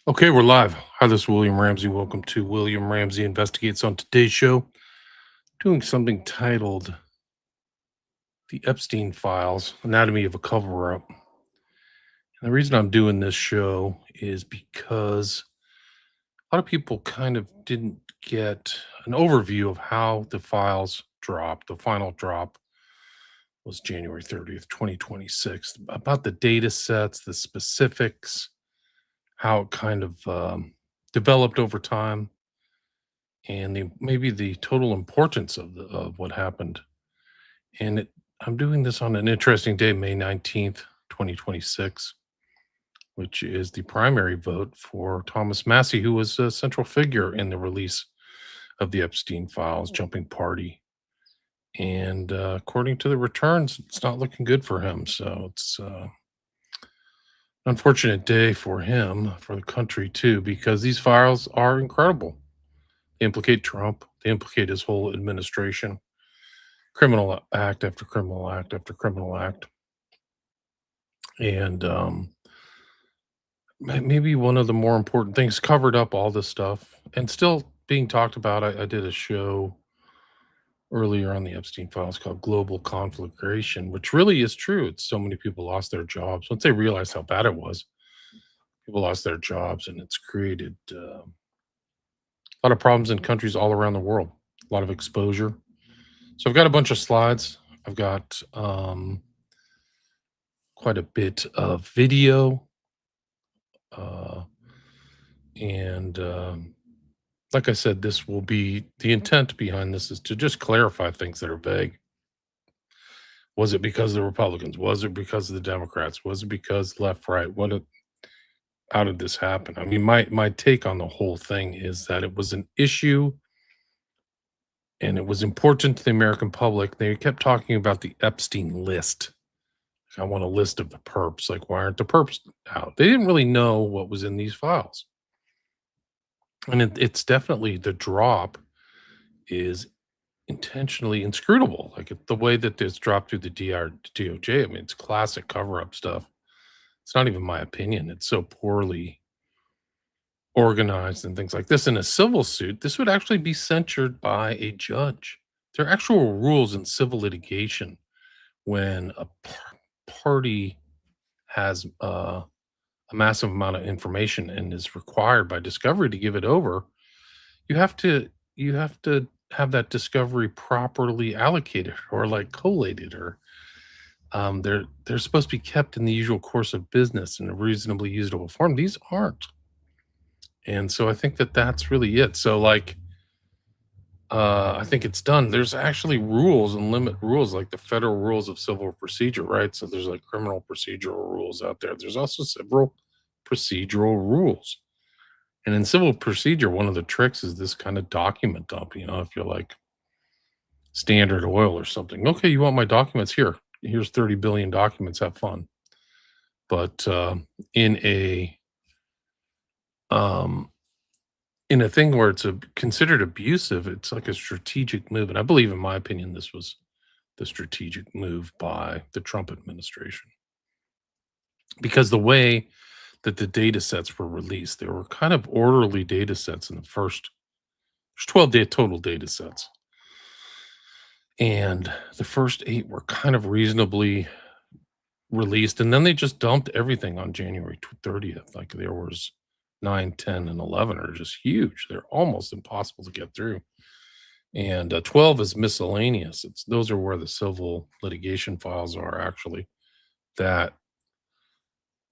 Okay, we're live. Hi, this is William Ramsey. Welcome to William Ramsey Investigates. On today's show, doing something titled The Epstein Files Anatomy of a Cover Up. And the reason I'm doing this show is because a lot of people kind of didn't get an overview of how the files dropped. The final drop was January 30th, 2026, about the data sets, the specifics, how it kind of developed over time and maybe the total importance of what happened. And I'm doing this on an interesting day, May 19th, 2026, which is the primary vote for Thomas Massey, who was a central figure in the release of the Epstein files, jumping party. And according to the returns, it's not looking good for him. So it's an unfortunate day for him, for the country too, because these files are incredible. They implicate Trump, they implicate his whole administration, criminal act after criminal act after criminal act. And maybe one of the more important things covered up all this stuff and still being talked about. I did a show earlier on the Epstein files called Global Conflagration, which really is true. It's so many people lost their jobs once they realized how bad it was. People lost their jobs, and it's created a lot of problems in countries all around the world. A lot of exposure. So I've got a bunch of slides. I've got quite a bit of video. Uh, and like I said, this will be the intent behind this is to just clarify things that are vague. Was it because of the Republicans? Was it because of the Democrats? Was it because left, right? How did this happen? I mean, my take on the whole thing is that it was an issue and it was important to the American public. They kept talking about the Epstein list. I want a list of the perps. Like, why aren't the perps out? They didn't really know what was in these files. And it's definitely the drop is intentionally inscrutable. Like the way that this dropped through the DOJ, I mean, it's classic cover up stuff. It's not even my opinion. It's so poorly organized and things like this. In a civil suit, this would actually be censured by a judge. There are actual rules in civil litigation when a party has a massive amount of information and is required by discovery to give it over. You have to have that discovery properly allocated or like collated or they're supposed to be kept in the usual course of business in a reasonably usable form. These aren't. And so I think that that's really it. So like I think it's done. There's actually rules and limit rules like the federal rules of civil procedure, right? So there's like criminal procedural rules out there. There's also several procedural rules. And in civil procedure, one of the tricks is this kind of document dump. If you're like Standard Oil or something, okay, you want my documents here? Here's 30 billion documents. Have fun. But in a um, in a thing where it's considered abusive, it's like a strategic move. And I believe, in my opinion, this was the strategic move by the Trump administration because the way that the data sets were released, they were kind of orderly data sets in the first. There's 12 total data sets. And the first 8 were kind of reasonably released, and then they just dumped everything on January 30th. Like, there was 9, 10, and 11 are just huge. They're almost impossible to get through. And 12 is miscellaneous. Those are where the civil litigation files are actually that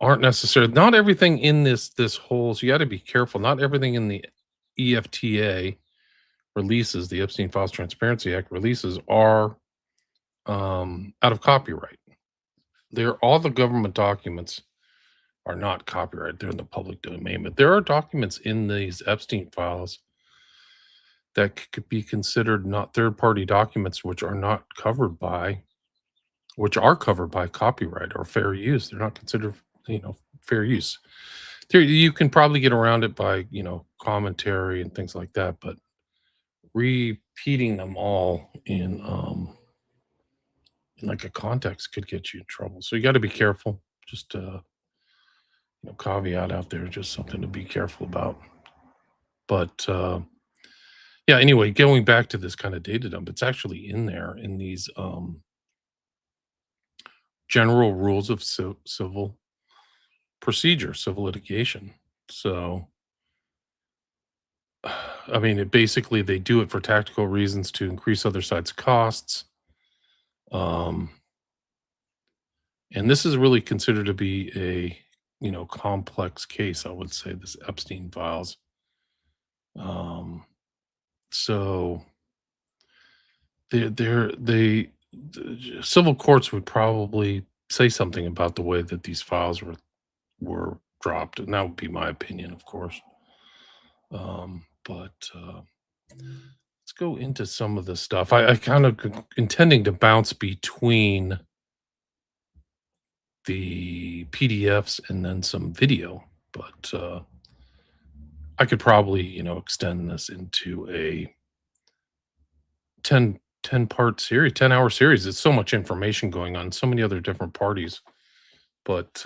aren't necessary. Not everything in this whole, so you gotta be careful. Not everything in the EFTA releases, the Epstein Files Transparency Act releases are out of copyright. They're all the government documents are not copyright. They're in the public domain. But there are documents in these Epstein files that could be considered not third-party documents, which are covered by copyright or fair use. They're not considered, fair use. You can probably get around it by, commentary and things like that, but repeating them all in like a context could get you in trouble. So you got to be careful. Just caveat out there, just something to be careful about. But yeah, anyway, going back to this kind of data dump, it's actually in there in these general rules of civil procedure, civil litigation. So, I mean, basically they do it for tactical reasons to increase other side's costs. Um, and this is really considered to be a complex case. I would say this Epstein files. Um, so the civil courts would probably say something about the way that these files were dropped, and that would be my opinion, of course. But let's go into some of the stuff. I kind of intending to bounce between the PDFs and then some video, but I could probably extend this into a 10 part series, 10-hour series. It's so much information going on, so many other different parties, but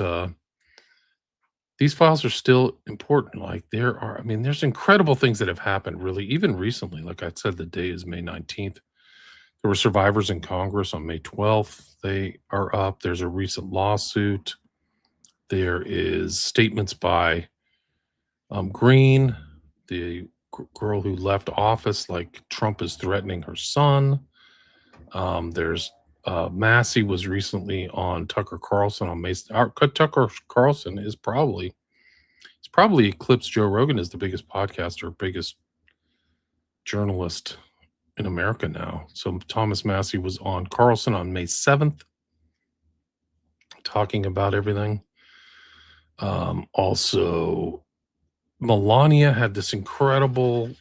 these files are still important. Like I mean, there's incredible things that have happened, really, even recently. Like I said, the day is May 19th. There were survivors in Congress on May 12th. They are up. There's a recent lawsuit. There is statements by Green, the girl who left office, like Trump is threatening her son. There's Massey was recently on Tucker Carlson on May. Tucker Carlson is probably eclipsed Joe Rogan as the biggest podcaster, biggest journalist in America now. So Thomas Massey was on Carlson on May 7th, talking about everything. Also, Melania had this incredible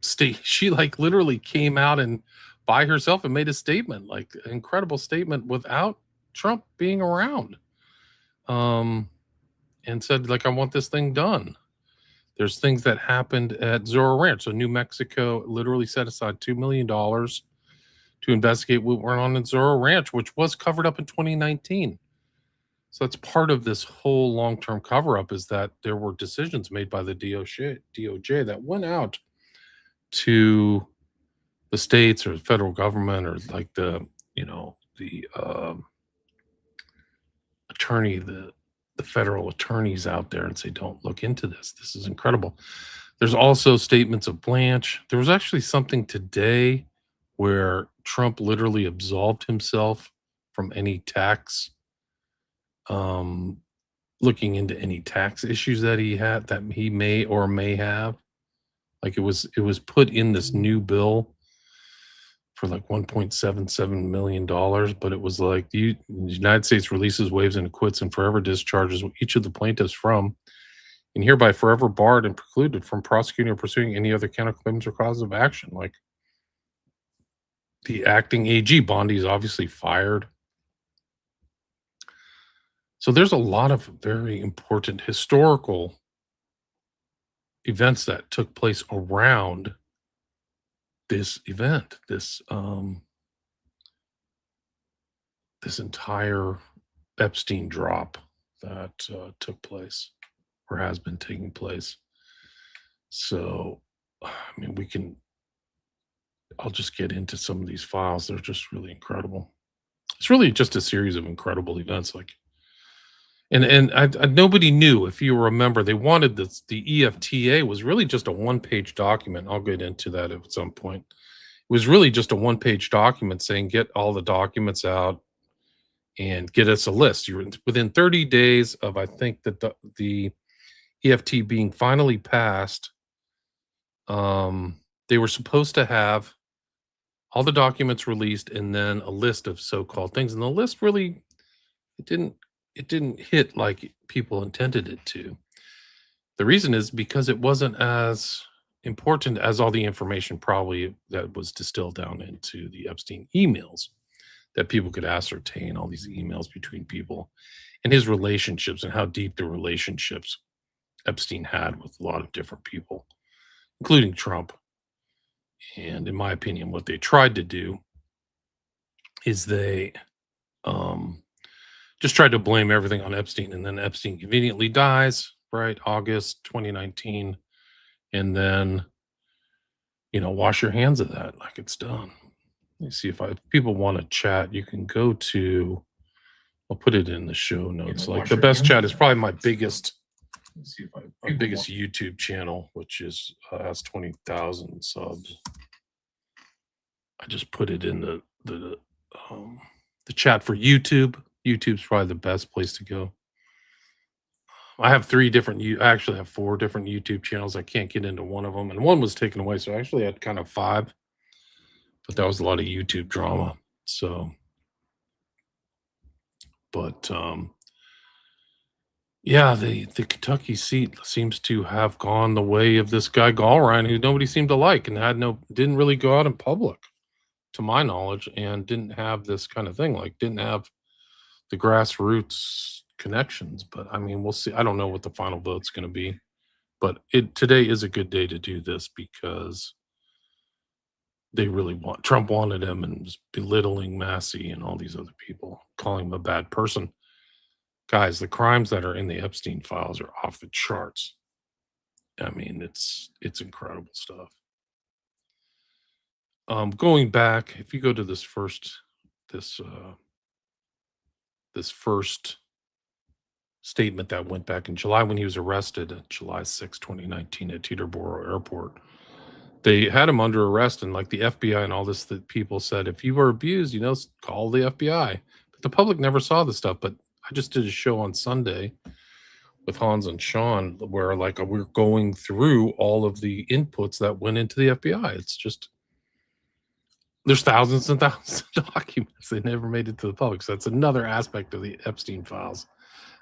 state. She like literally came out and by herself and made a statement, like an incredible statement without Trump being around. And said, like, I want this thing done. There's things that happened at Zorro Ranch. So New Mexico literally set aside $2 million to investigate what went on in Zorro Ranch, which was covered up in 2019. So that's part of this whole long-term cover-up, is that there were decisions made by the DOJ that went out to the states or the federal government, or like the attorney, the federal attorneys out there, and say, don't look into this. This is incredible. There's also statements of Blanche. There was actually something today where Trump literally absolved himself from any tax, looking into any tax issues that he may or may have. Like it was put in this new bill for like $1.77 million, but it was like the United States releases, waives, and acquits and forever discharges each of the plaintiffs from, and hereby forever barred and precluded from prosecuting or pursuing any other counterclaims or causes of action. Like the acting AG, Bondi, is obviously fired. So there's a lot of very important historical events that took place around this event, this entire Epstein drop that took place or has been taking place. So, I mean, I'll just get into some of these files. They're just really incredible. It's really just a series of incredible events. Like, and nobody knew. If you remember, they wanted this. The EFTA was really just a one-page document. I'll get into that at some point. It was really just a one-page document saying, get all the documents out and get us a list. You're within 30 days of, I think, that the EFT being finally passed. They were supposed to have all the documents released and then a list of so-called things. And the list really, it didn't hit like people intended it to. The reason is because it wasn't as important as all the information probably that was distilled down into the Epstein emails, that people could ascertain all these emails between people and his relationships and how deep the relationships Epstein had with a lot of different people, including Trump. And in my opinion, what they tried to do is they just tried to blame everything on Epstein, and then Epstein conveniently dies, right? August 2019. And then, wash your hands of that like it's done. Let me see if people want to chat, you can go to, I'll put it in the show notes. Like the best chat is probably let's see if my biggest YouTube channel, which is has 20,000 subs. I just put it in the chat for YouTube. YouTube's probably the best place to go. I have I actually have 4 different YouTube channels. I can't get into one of them, and one was taken away, so I actually had kind of 5, but that was a lot of YouTube drama. So, but yeah, the Kentucky seat seems to have gone the way of this guy Gallrein, who nobody seemed to like, and didn't really go out in public, to my knowledge, and didn't have this kind of thing, like didn't have the grassroots connections. But I mean, we'll see. I don't know what the final vote's going to be, but today is a good day to do this because Trump wanted him and was belittling Massey and all these other people, calling him a bad person. Guys, the crimes that are in the Epstein files are off the charts. I mean, it's incredible stuff. Going back, if you go to this first statement that went back in July when he was arrested at July 6, 2019 at Teterboro Airport. They had him under arrest, and like the FBI and all this, that people said, if you were abused, call the FBI. But the public never saw the stuff. But I just did a show on Sunday with Hans and Sean where we're going through all of the inputs that went into the FBI. It's just, there's thousands and thousands of documents that never made it to the public. So that's another aspect of the Epstein files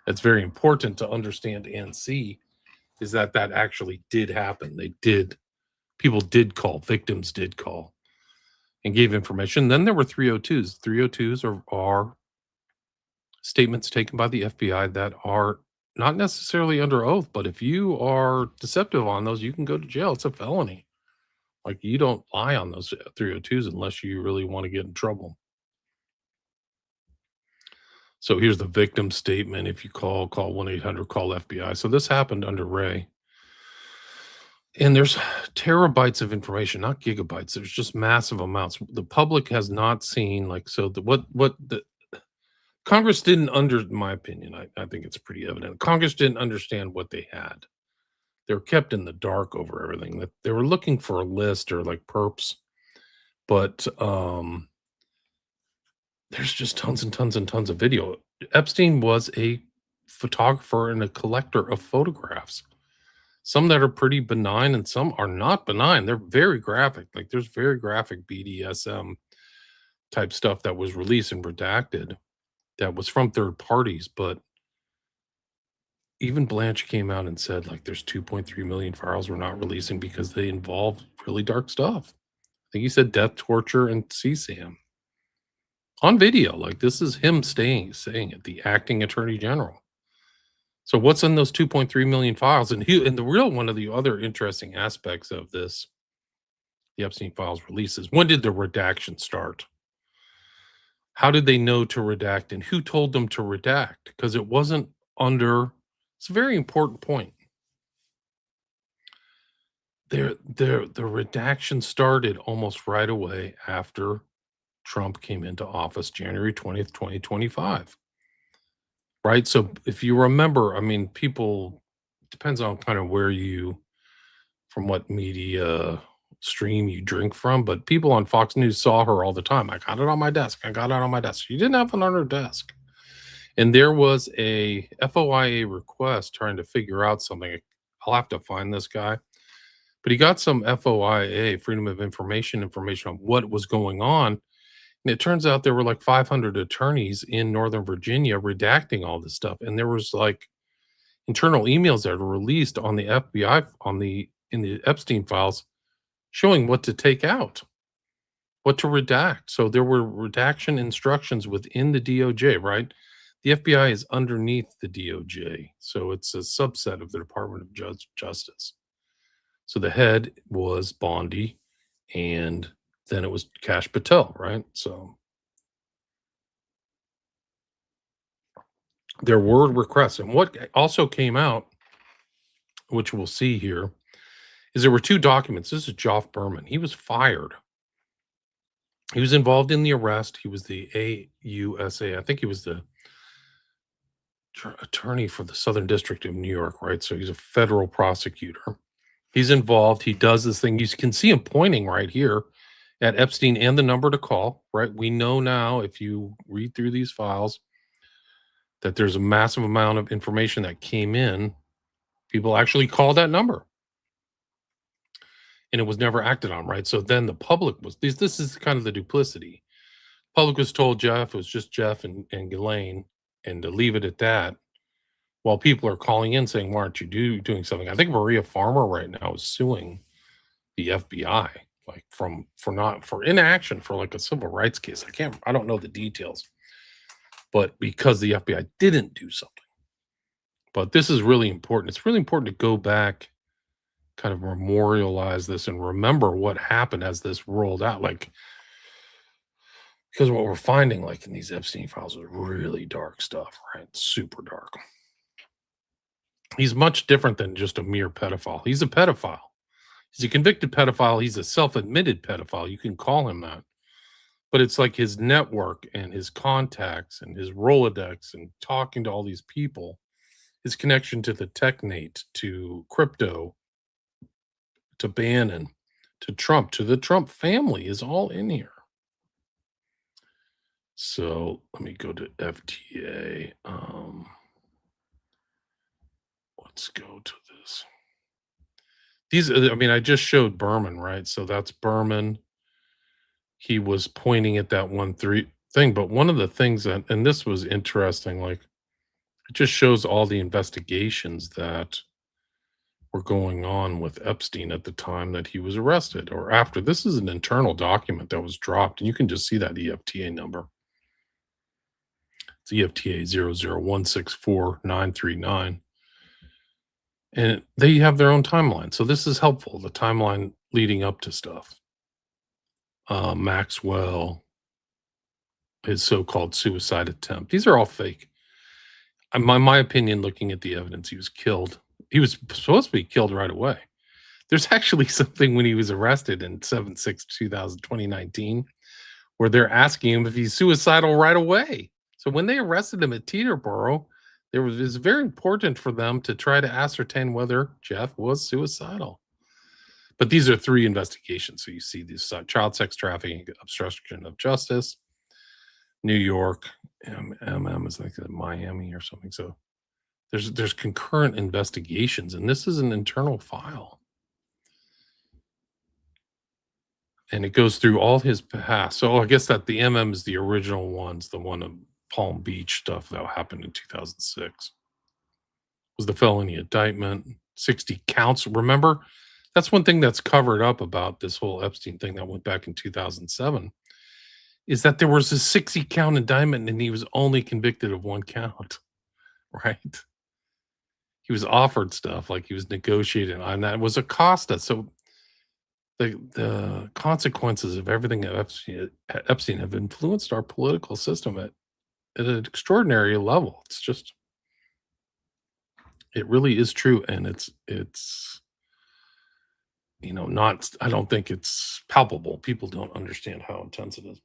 that's very important to understand and see, is that actually did happen. People did call, victims did call and gave information. Then there were 302s. 302s are statements taken by the FBI that are not necessarily under oath, but if you are deceptive on those, you can go to jail. It's a felony. Like, you don't lie on those 302s unless you really want to get in trouble. So here's the victim statement. If you call 1-800, call FBI. So this happened under Ray. And there's terabytes of information, not gigabytes. There's just massive amounts. The public has not seen, the Congress didn't in my opinion, I think it's pretty evident. Congress didn't understand what they had. They were kept in the dark over everything. That they were looking for a list or like perps, but there's just tons and tons and tons of video. Epstein was a photographer and a collector of photographs. Some that are pretty benign and some are not benign. They're very graphic. Like, there's very graphic BDSM type stuff that was released and redacted that was from third parties. But even Blanche came out and said, like, there's 2.3 million files we're not releasing because they involve really dark stuff. I think he said death, torture, and CSAM on video. Like, this is him saying it, the acting attorney general. So what's in those 2.3 million files? And one of the other interesting aspects of this, the Epstein files releases, when did the redaction start? How did they know to redact, and who told them to redact? Because it wasn't it's a very important point. The redaction started almost right away after Trump came into office, January 20th, 2025. Right? So if you remember, I mean, depends on kind of from what media stream you drink from, but people on Fox News saw her all the time. I got it on my desk. She didn't have it on her desk. And there was a FOIA request trying to figure out something. I'll have to find this guy. But he got some FOIA, Freedom of information on what was going on. And it turns out there were like 500 attorneys in Northern Virginia redacting all this stuff. And there was like internal emails that were released on the FBI in the Epstein files showing what to take out, what to redact. So there were redaction instructions within the DOJ, right? The FBI is underneath the DOJ. So it's a subset of the Department of Justice. So the head was Bondi, and then it was Kash Patel, right? So There were requests. And what also came out, which we'll see here, is there were two documents. This is Joff Berman. He was fired. He was involved in the arrest. He was the AUSA. I think he was the attorney for the Southern District of New York, right? So he's a federal prosecutor. He's involved. He does this thing. You can see him pointing right here at Epstein and the number to call, right? We know now, if you read through these files, that there's a massive amount of information that came in. People actually called that number and it was never acted on, right? So then the public was, this is kind of the duplicity. Public was told Jeff, it was just Jeff and Ghislaine, and to leave it at that, while people are calling in saying, why aren't you doing something? I think Maria Farmer right now is suing the FBI, like for inaction for like a civil rights case. I don't know the details, but because the FBI didn't do something. But this is really important. It's really important to go back, kind of memorialize this and remember what happened as this rolled out. Like, because what we're finding, like in these Epstein files, is really dark stuff, right? Super dark. He's much different than just a mere pedophile. He's a pedophile. He's a convicted pedophile. He's a self-admitted pedophile. You can call him that. But it's like his network and his contacts and his Rolodex and talking to all these people, his connection to the technate, to crypto, to Bannon, to Trump, to the Trump family is all in here. So let me go to FTA. Let's go to this. I just showed Berman, right? So that's Berman. He was pointing at that 1-3 thing. But one of the things that, and this was interesting, like it just shows all the investigations that were going on with Epstein at the time that he was arrested or after. This is an internal document that was dropped, and you can just see that EFTA number. It's EFTA 00164-939. And they have their own timeline. So this is helpful, the timeline leading up to stuff. Maxwell, his so-called suicide attempt. These are all fake. My opinion, looking at the evidence, he was killed. He was supposed to be killed right away. There's actually something when he was arrested in 7/6/2019 where they're asking him if he's suicidal right away. So when they arrested him at Teterboro, it's very important for them to try to ascertain whether Jeff was suicidal. But these are 3 investigations. So you see this child sex trafficking, obstruction of justice, New York, MM is like Miami or something. So there's concurrent investigations, and this is an internal file. And it goes through all his past. So I guess that the MM is the original ones, the one of Palm Beach stuff that happened in 2006. Was the felony indictment, 60 counts. Remember, that's one thing that's covered up about this whole Epstein thing that went back in 2007, is that there was a 60 count indictment and he was only convicted of 1 count, right? He was offered stuff, like he was negotiating, and that was Acosta. So the consequences of everything that Epstein have influenced our political system at an extraordinary level. It's just, it really is true, and it's not. I don't think it's palpable. People don't understand how intense it is.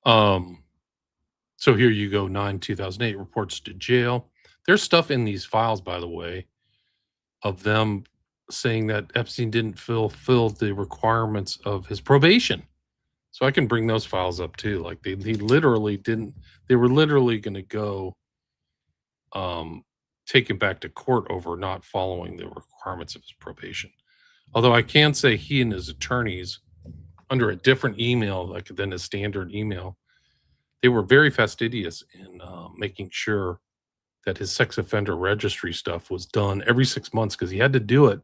So here you go. 9/2008 reports to jail. There's stuff in these files, by the way, of them saying that Epstein didn't fulfill the requirements of his probation. So I can bring those files up too. Like he literally didn't. They were literally going to go take him back to court over not following the requirements of his probation. Although I can say he and his attorneys, under a different email than a standard email, they were very fastidious in making sure that his sex offender registry stuff was done every 6 months, because he had to do it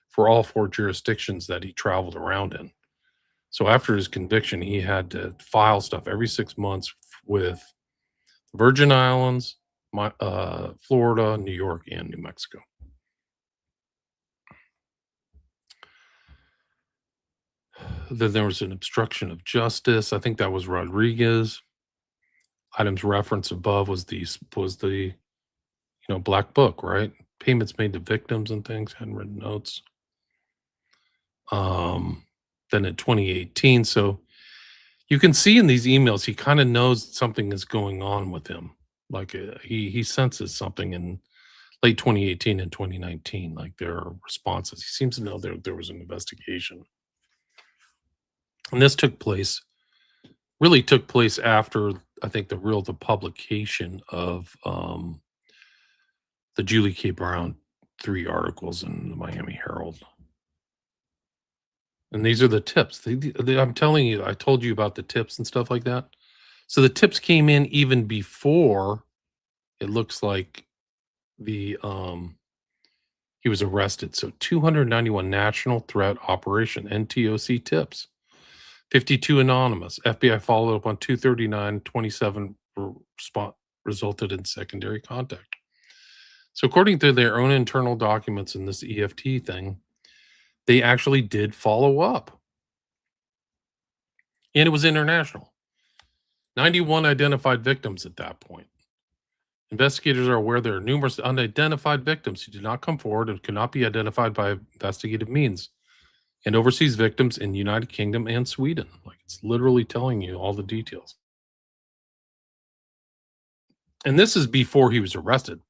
for all 4 jurisdictions that he traveled around in. So after his conviction, he had to file stuff every 6 months with Virgin Islands, Florida, New York, and New Mexico. Then there was an obstruction of justice. I think that was Rodriguez. Items referenced above was the black book, right? Payments made to victims and things, handwritten notes. Um, then in 2018, so you can see in these emails, he kind of knows something is going on with him. Like he senses something in late 2018 and 2019. Like there are responses. He seems to know there was an investigation, and this really took place after I think the publication of the Julie K. Brown 3 articles in the Miami Herald. And these are the tips. I'm telling you, I told you about the tips and stuff like that. So the tips came in even before it looks like the he was arrested. So 291 National Threat Operation NTOC tips, 52 anonymous. FBI followed up on 239, 27 resulted in secondary contact. So according to their own internal documents in this EFT thing, they actually did follow up. And it was international. 91 identified victims at that point. Investigators are aware there are numerous unidentified victims who did not come forward and could not be identified by investigative means, and overseas victims in United Kingdom and Sweden. Like it's literally telling you all the details. And this is before he was arrested.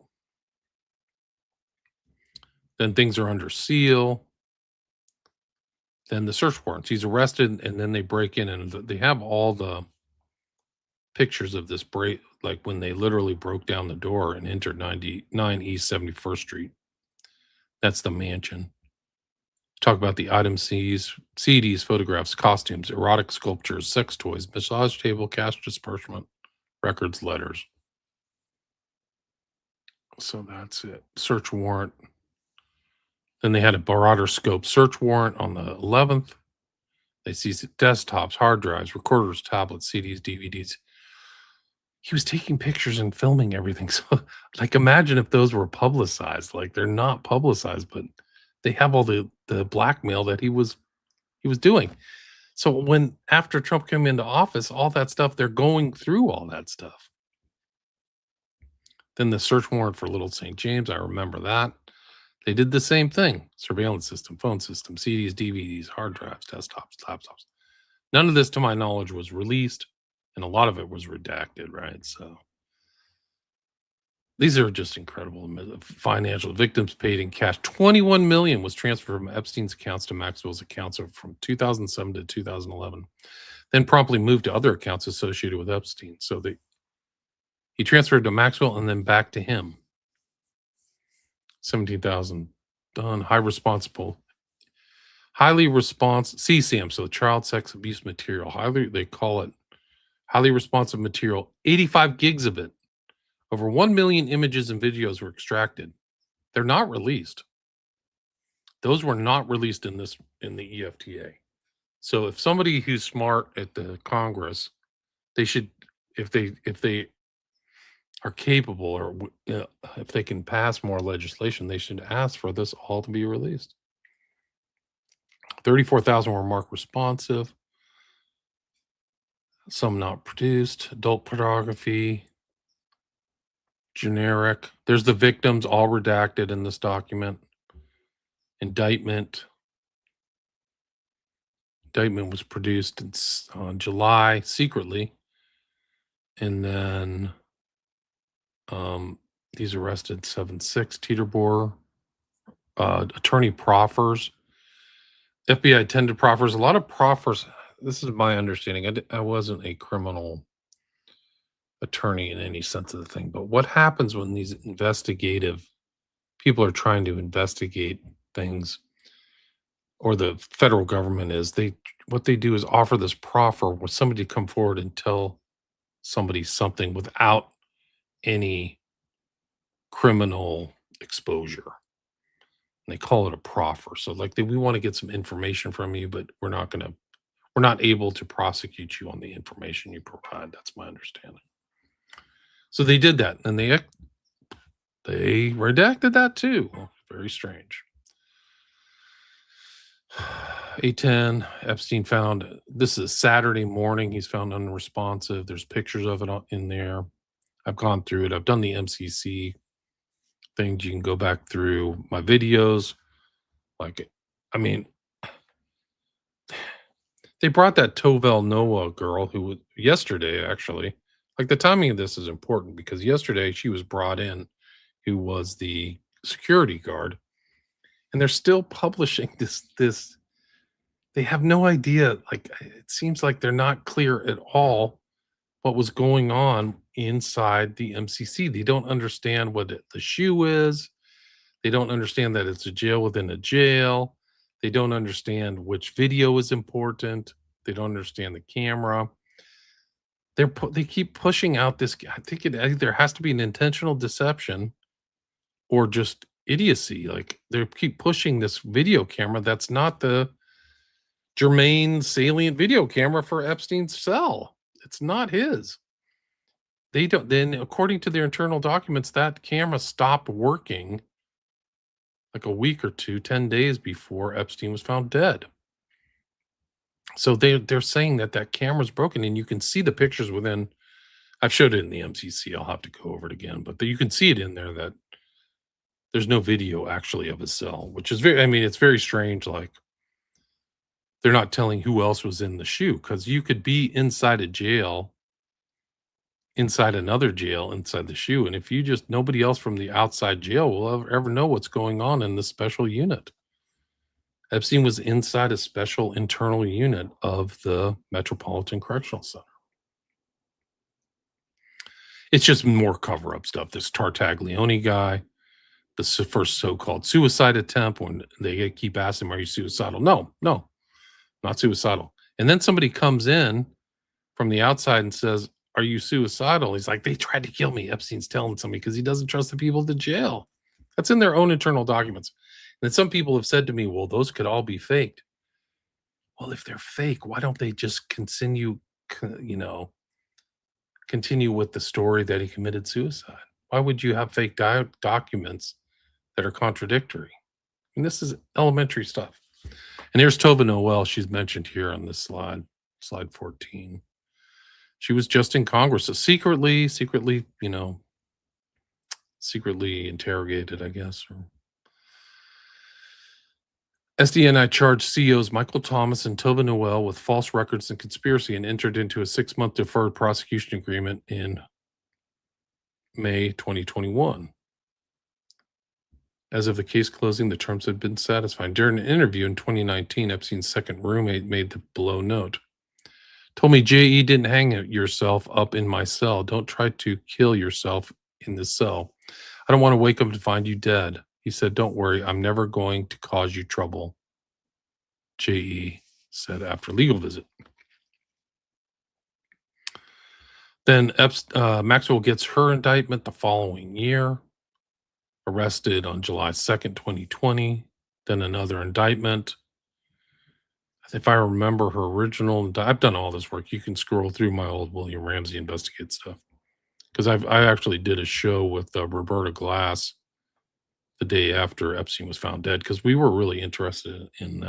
Then things are under seal. Then the search warrants. He's arrested, and then they break in, and they have all the pictures of this break, like when they literally broke down the door and entered 99 East 71st Street. That's the mansion. Talk about the items seized, CDs, photographs, costumes, erotic sculptures, sex toys, massage table, cash disbursement, records, letters. So that's it. Search warrant. Then they had a broader scope search warrant on the 11th. They seized desktops, hard drives, recorders, tablets, CDs, DVDs. He was taking pictures and filming everything. So, like, imagine if those were publicized. Like, they're not publicized, but they have all the blackmail that he was doing. So when after Trump came into office, all that stuff, they're going through all that stuff. Then the search warrant for Little St. James, I remember that. They did the same thing. Surveillance system, phone system, CDs, DVDs, hard drives, desktops, laptops. None of this, to my knowledge, was released, and a lot of it was redacted, right? So these are just incredible. Financial victims paid in cash. 21 million was transferred from Epstein's accounts to Maxwell's accounts from 2007 to 2011, then promptly moved to other accounts associated with Epstein. So he transferred to Maxwell and then back to him. 17,000 done. Highly responsive CSAM, so child sex abuse material. They call it highly responsive material. 85 gigs of it. Over 1 million images and videos were extracted. They're not released. Those were not released in the EFTA. So if somebody who's smart at the Congress, they should, if they are capable, or if they can pass more legislation, they should ask for this all to be released. 34,000 were marked responsive. Some not produced. Adult pornography. Generic. There's the victims all redacted in this document. Indictment was produced on July secretly. And then these arrested 7-6 Teeterboer. Attorney proffers. FBI attended proffers. A lot of proffers. This is my understanding. I wasn't a criminal attorney in any sense of the thing, but what happens when these investigative people are trying to investigate things, or the federal government is, what they do is offer this proffer with somebody to come forward and tell somebody something without any criminal exposure. And they call it a proffer. So like we want to get some information from you, but we're not able to prosecute you on the information you provide. That's my understanding. So they did that, and they redacted that too. Very strange. A10, Epstein found, this is Saturday morning, he's found unresponsive. There's pictures of it in there. I've gone through it. I've done the MCC things. You can go back through my videos. Like, I mean, they brought that Tovel Noah girl who was yesterday, actually. Like, the timing of this is important because yesterday she was brought in, who was the security guard, and they're still publishing this. They have no idea. Like, it seems like they're not clear at all what was going on inside the MCC. They don't understand what the shoe is. They don't understand that it's a jail within a jail. They don't understand which video is important. They don't understand the camera. They keep pushing out this. I think it either has to be an intentional deception or just idiocy. Like, they keep pushing this video camera that's not the germane salient video camera for Epstein's cell. It's not his. They don't. Then, according to their internal documents, that camera stopped working like a week or two, 10 days before Epstein was found dead. So they're saying that that camera's broken, and you can see the pictures within. I've showed it in the MCC. I'll have to go over it again, but you can see it in there that there's no video actually of his cell, which is very. I mean, it's very strange. Like, they're not telling who else was in the shoe because you could be inside a jail, inside another jail, inside the shoe, and if you just nobody else from the outside jail will ever know what's going on in this special unit. Epstein was inside a special internal unit of the Metropolitan Correctional Center. It's just more cover up stuff. This Tartaglione guy, the first so called suicide attempt, when they keep asking him, "Are you suicidal?" No, no, not suicidal. And then somebody comes in from the outside and says, "Are you suicidal?" He's like, "They tried to kill me." Epstein's telling somebody because he doesn't trust the people at the jail. That's in their own internal documents. And some people have said to me, well, those could all be faked. Well, if they're fake, why don't they just continue with the story that he committed suicide? Why would you have fake documents that are contradictory? And this is elementary stuff. And here's Tova Noel. She's mentioned here on this slide 14. She was just in Congress, so secretly, secretly interrogated, I guess. SDNI charged CEOs Michael Thomas and Tova Noel with false records and conspiracy and entered into a 6-month deferred prosecution agreement in May 2021. As of the case closing, the terms had been satisfied. During an interview in 2019, Epstein's second roommate made the below note. Told me, "J.E. didn't hang yourself up in my cell. Don't try to kill yourself in the cell. I don't want to wake up to find you dead." He said, "Don't worry, I'm never going to cause you trouble," J.E. said after legal visit. Then Maxwell gets her indictment the following year, arrested on July 2nd, 2020. Then another indictment. If I remember her original, I've done all this work. You can scroll through my old William Ramsey Investigate stuff because I actually did a show with Roberta Glass the day after Epstein was found dead because we were really interested in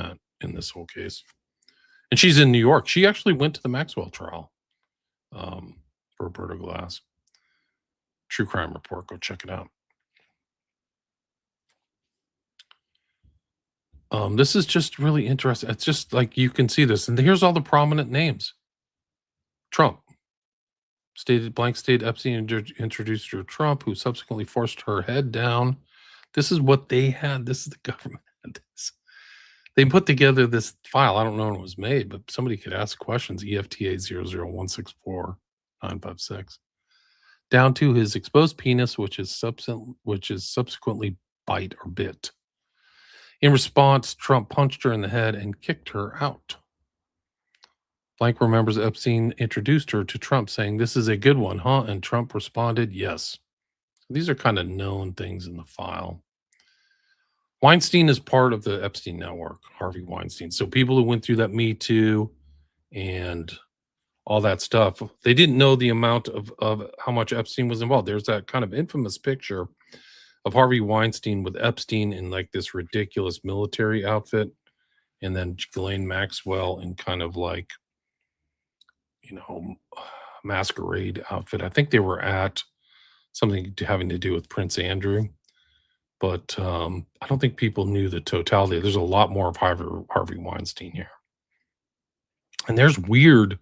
this whole case. And she's in New York. She actually went to the Maxwell trial. Roberta Glass. True Crime Report. Go check it out. This is just really interesting. It's just like you can see this. And here's all the prominent names. Trump. State Epstein introduced her to Trump, who subsequently forced her head down. This is what they had. This is the government. They put together this file. I don't know when it was made, but somebody could ask questions. EFTA 00164-956. Down to his exposed penis, which is subsequently bite or bit. In response, Trump punched her in the head and kicked her out. Blank remembers Epstein introduced her to Trump saying, "This is a good one, huh?" And Trump responded, "Yes." These are kind of known things in the file. Weinstein is part of the Epstein network, Harvey Weinstein. So people who went through that Me Too and all that stuff, they didn't know the amount of how much Epstein was involved. There's that kind of infamous picture of Harvey Weinstein with Epstein in like this ridiculous military outfit, and then Ghislaine Maxwell in kind of like, masquerade outfit. I think they were at something having to do with Prince Andrew. But I don't think people knew the totality. There's a lot more of Harvey Weinstein here. And there's weird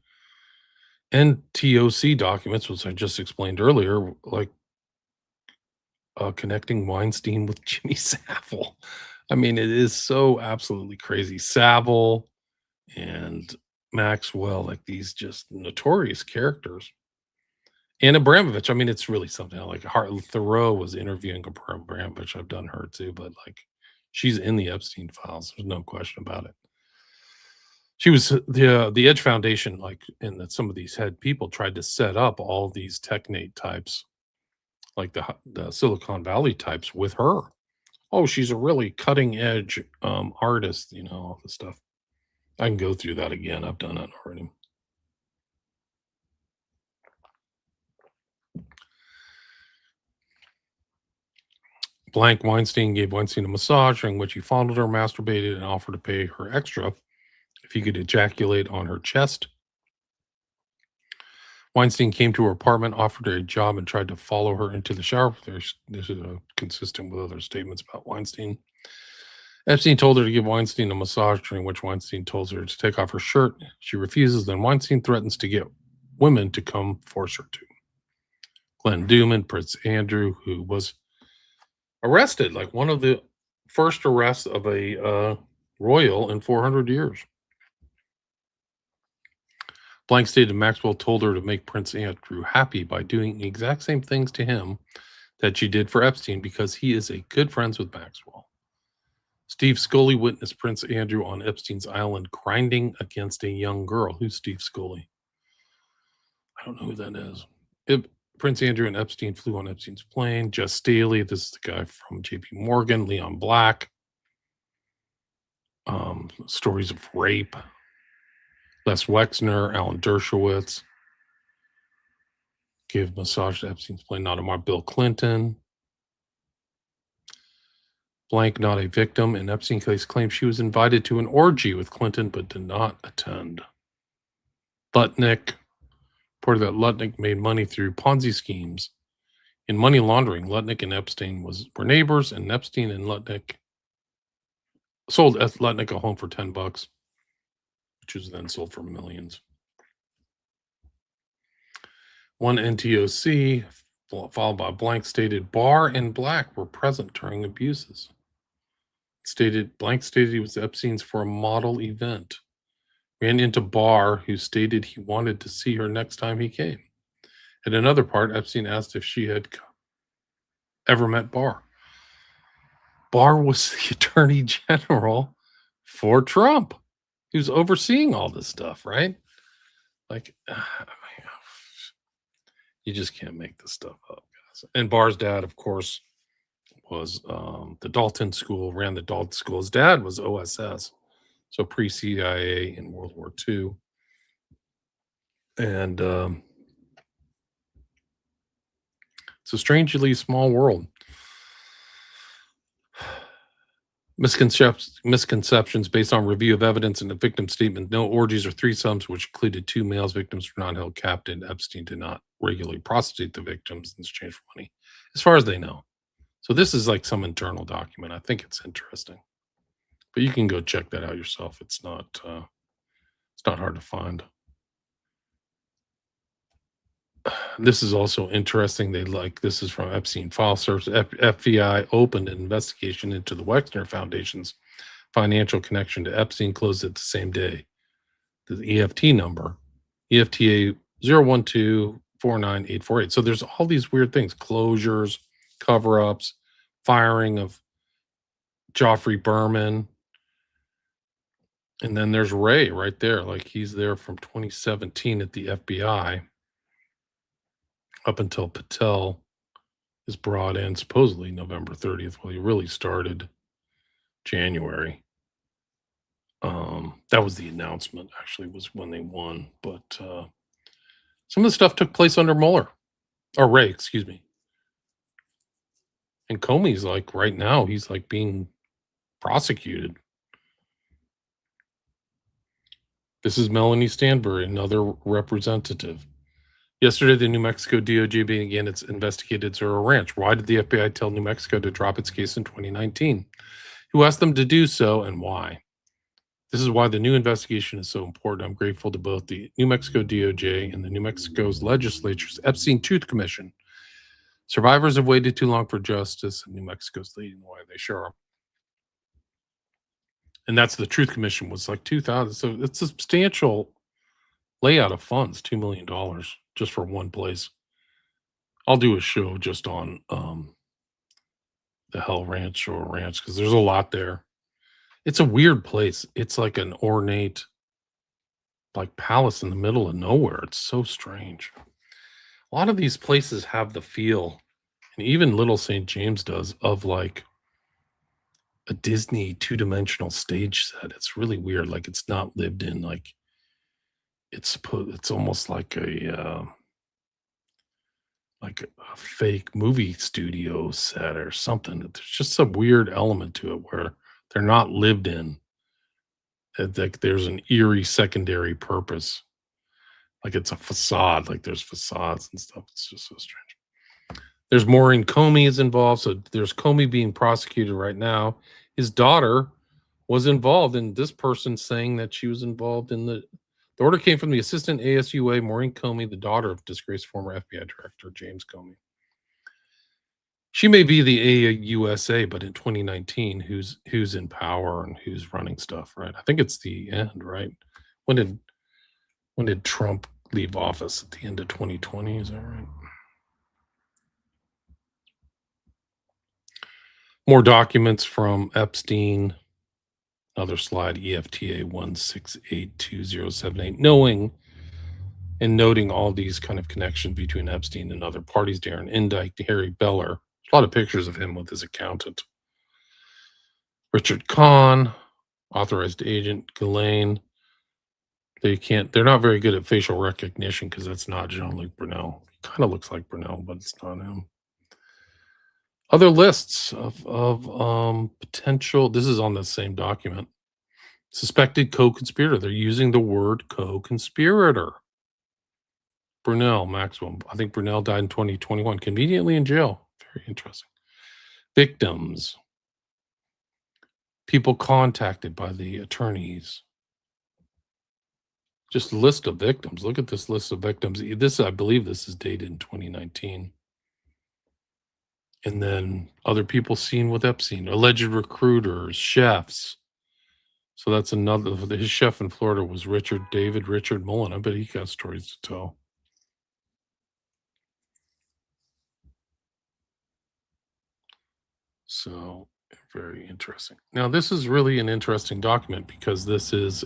NTOC documents, which I just explained earlier, like connecting Weinstein with Jimmy Savile. I mean, it is so absolutely crazy. Savile and Maxwell, like these just notorious characters. And Abramovich, I mean, it's really something like Thoreau was interviewing Abramovich. I've done her too, but like she's in the Epstein files. There's no question about it. She was the Edge Foundation, like, and that some of these head people tried to set up all these technate types, like the Silicon Valley types, with her. Oh, she's a really cutting edge artist, all this stuff. I can go through that again. I've done it already. Blank Weinstein gave Weinstein a massage during which he fondled her, masturbated, and offered to pay her extra if he could ejaculate on her chest. Weinstein came to her apartment, offered her a job, and tried to follow her into the shower. This is consistent with other statements about Weinstein. Epstein told her to give Weinstein a massage, during which Weinstein tells her to take off her shirt. She refuses, then Weinstein threatens to get women to come force her to. Glenn Duman, Prince Andrew, who was arrested, like one of the first arrests of a royal in 400 years. Blank stated Maxwell told her to make Prince Andrew happy by doing the exact same things to him that she did for Epstein because he is a good friends with Maxwell. Steve Scully witnessed Prince Andrew on Epstein's island grinding against a young girl. Who's Steve Scully? I don't know who that is. Prince Andrew and Epstein flew on Epstein's plane. Jess Staley, this is the guy from JP Morgan. Leon Black. Stories of rape. Les Wexner, Alan Dershowitz. Gave massage to Epstein's plane. Not a Bill Clinton. Blank, not a victim. In Epstein case, claims she was invited to an orgy with Clinton but did not attend. Lutnick. Reported that Lutnick made money through Ponzi schemes. In money laundering, Lutnick and Epstein were neighbors, and Epstein and Lutnick sold Lutnick a home for $10, which was then sold for millions. One NTOC, followed by Blank, stated Barr and Black were present during abuses. Blank stated he was Epstein's for a model event. Ran into Barr, who stated he wanted to see her next time he came. At another part, Epstein asked if she had ever met Barr. Barr was the attorney general for Trump. He was overseeing all this stuff, right? Like, you just can't make this stuff up, guys. And Barr's dad, of course, was the Dalton School, ran the Dalton School. His dad was OSS, so pre-CIA in World War II. And it's a strangely small world. Misconceptions based on review of evidence and the victim statement. No orgies or threesomes, which included 2 males. Victims were not held captive. Epstein did not regularly prostitute the victims in exchange for money, as far as they know. So this is like some internal document. I think it's interesting, but you can go check that out yourself. It's not hard to find. This is also interesting. This is from Epstein File Search. FBI opened an investigation into the Wexner Foundation's financial connection to Epstein, closed it the same day. The EFT number, EFTA 012498848. So there's all these weird things, closures, cover-ups, firing of Joffrey Berman. And then there's Ray right there. Like, he's there from 2017 at the FBI up until Patel is brought in supposedly November 30th. Well, he really started January. That was the announcement, actually, was when they won. But some of the stuff took place under Mueller, or Ray, excuse me. And Comey's like, right now, he's like being prosecuted. This is Melanie Stanbury, another representative. Yesterday, the New Mexico DOJ began its investigated Zero Ranch. Why did the FBI tell New Mexico to drop its case in 2019? Who asked them to do so and why? This is why the new investigation is so important. I'm grateful to both the New Mexico DOJ and the New Mexico's legislature's Epstein Truth Commission. Survivors have waited too long for justice, and New Mexico's leading the way. They sure are. And that's the Truth Commission was like 2,000. So it's a substantial layout of funds, $2 million just for one place. I'll do a show just on the Hell Ranch or Ranch because there's a lot there. It's a weird place. It's like an ornate, like palace in the middle of nowhere. It's so strange. A lot of these places have the feel, and even Little St. James does, of like a Disney two-dimensional stage set. It's really weird. Like it's not lived in. Like it's almost like a fake movie studio set or something. There's just some weird element to it where they're not lived in. Like there's an eerie secondary purpose. Like it's a facade. Like there's facades and stuff. It's just so strange. There's Maureen Comey is involved. So there's Comey being prosecuted right now. His daughter was involved in this person saying that she was involved in the order came from the assistant ASUA, Maureen Comey, the daughter of disgraced former FBI director James Comey. She may be the AUSA, but in 2019, who's in power and who's running stuff, right? I think it's the end, right? When did Trump leave office? At the end of 2020, is that right? More documents from Epstein. Another slide, EFTA 1682078. Knowing and noting all these kind of connections between Epstein and other parties, Darren Indyke, Harry Beller. A lot of pictures of him with his accountant. Richard Kahn, authorized agent, Ghislaine. They're not very good at facial recognition because that's not Jean-Luc Brunel. He kind of looks like Brunel, but it's not him. Other lists of potential, this is on the same document. Suspected co-conspirator. They're using the word co-conspirator. Brunel, Maxwell. I think Brunel died in 2021, conveniently in jail. Very interesting. Victims. People contacted by the attorneys. Just a list of victims. Look at this list of victims. I believe this is dated in 2019. And then other people seen with Epstein, alleged recruiters, chefs. So that's another. His chef in Florida was Richard Mullen. I bet he got stories to tell. So very interesting. Now, this is really an interesting document because this is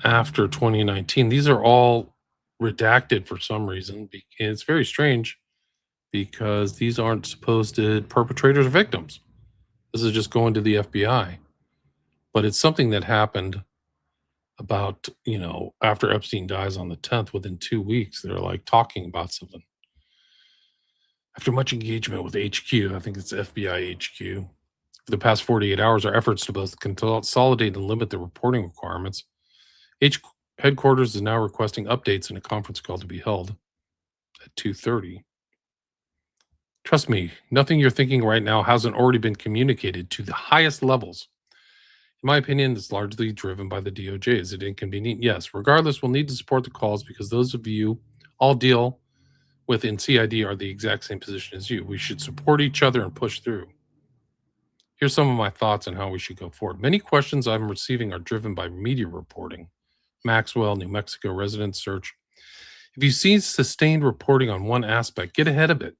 after 2019. These are all redacted for some reason. And it's very strange because these aren't supposed perpetrators or victims. This is just going to the FBI. But it's something that happened about, after Epstein dies on the 10th, within 2 weeks, they're like talking about something. After much engagement with HQ, I think it's FBI HQ, for the past 48 hours, our efforts to both consolidate and limit the reporting requirements. Headquarters is now requesting updates in a conference call to be held at 2:30. Trust me, nothing you're thinking right now hasn't already been communicated to the highest levels. In my opinion, it's largely driven by the DOJ. Is it inconvenient? Yes. Regardless, we'll need to support the calls because those of you all deal with in CID are the exact same position as you. We should support each other and push through. Here's some of my thoughts on how we should go forward. Many questions I'm receiving are driven by media reporting. Maxwell, New Mexico resident search. If you see sustained reporting on one aspect, get ahead of it.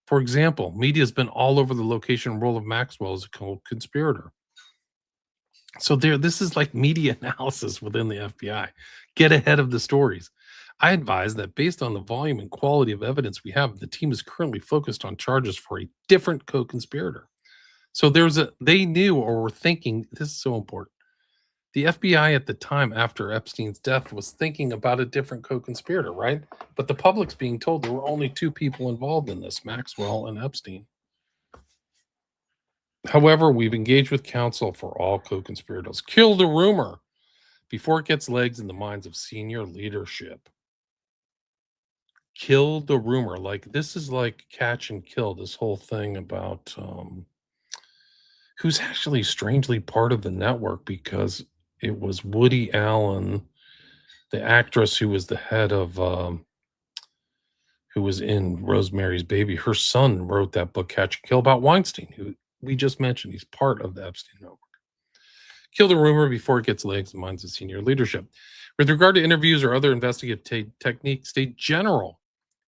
For example, media has been all over the location and role of Maxwell as a co-conspirator. So this is like media analysis within the FBI. Get ahead of the stories. I advise that based on the volume and quality of evidence we have, the team is currently focused on charges for a different co-conspirator. So they knew or were thinking, this is so important. The FBI at the time after Epstein's death was thinking about a different co-conspirator, right? But the public's being told there were only two people involved in this, Maxwell and Epstein. However, we've engaged with counsel for all co-conspirators. Kill the rumor before it gets legs in the minds of senior leadership. Kill the rumor. Like, this is like catch and kill, this whole thing about who's actually strangely part of the network, because it was Woody Allen, the actress who was the head of who was in Rosemary's Baby. Her son wrote that book, Catch and Kill, about Weinstein, who we just mentioned. He's part of the Epstein network. Kill the rumor before it gets legs in minds of senior leadership. With regard to interviews or other investigative techniques, stay general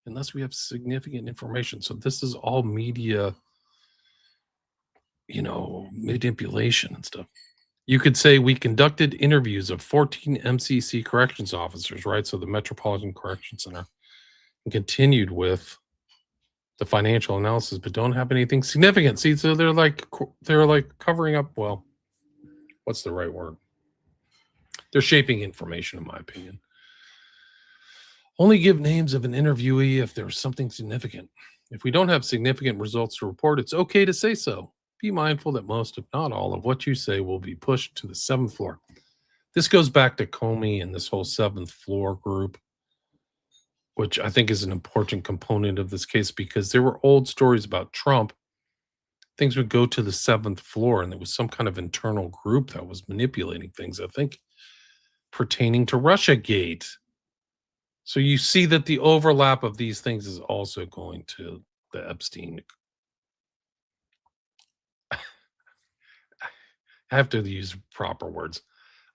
unless we have significant information. So this is all media, manipulation and stuff. You could say we conducted interviews of 14 MCC corrections officers, right? So the Metropolitan Correction Center, and continued with the financial analysis, but don't have anything significant. See, so they're like covering up. Well, what's the right word? They're shaping information, in my opinion. Only give names of an interviewee if there's something significant. If we don't have significant results to report, it's okay to say so. Be mindful that most, if not all, of what you say will be pushed to the 7th floor. This goes back to Comey and this whole 7th floor group, which I think is an important component of this case, because there were old stories about Trump. Things would go to the 7th floor, and there was some kind of internal group that was manipulating things, I think, pertaining to Russiagate. So you see that the overlap of these things is also going to the Epstein. I have to use proper words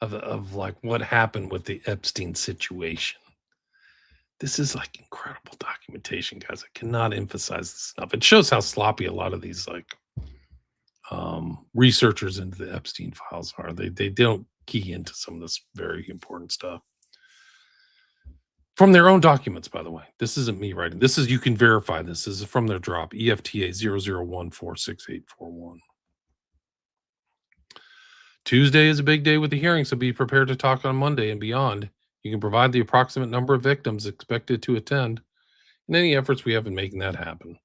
of like what happened with the Epstein situation. This is like incredible documentation, guys. I cannot emphasize this enough. It shows how sloppy a lot of these researchers into the Epstein files are. They don't key into some of this very important stuff. From their own documents, by the way. This isn't me writing. This is, you can verify this. This is from their drop, EFTA 00146841. Tuesday is a big day with the hearing, so be prepared to talk on Monday and beyond. You can provide the approximate number of victims expected to attend and any efforts we have in making that happen.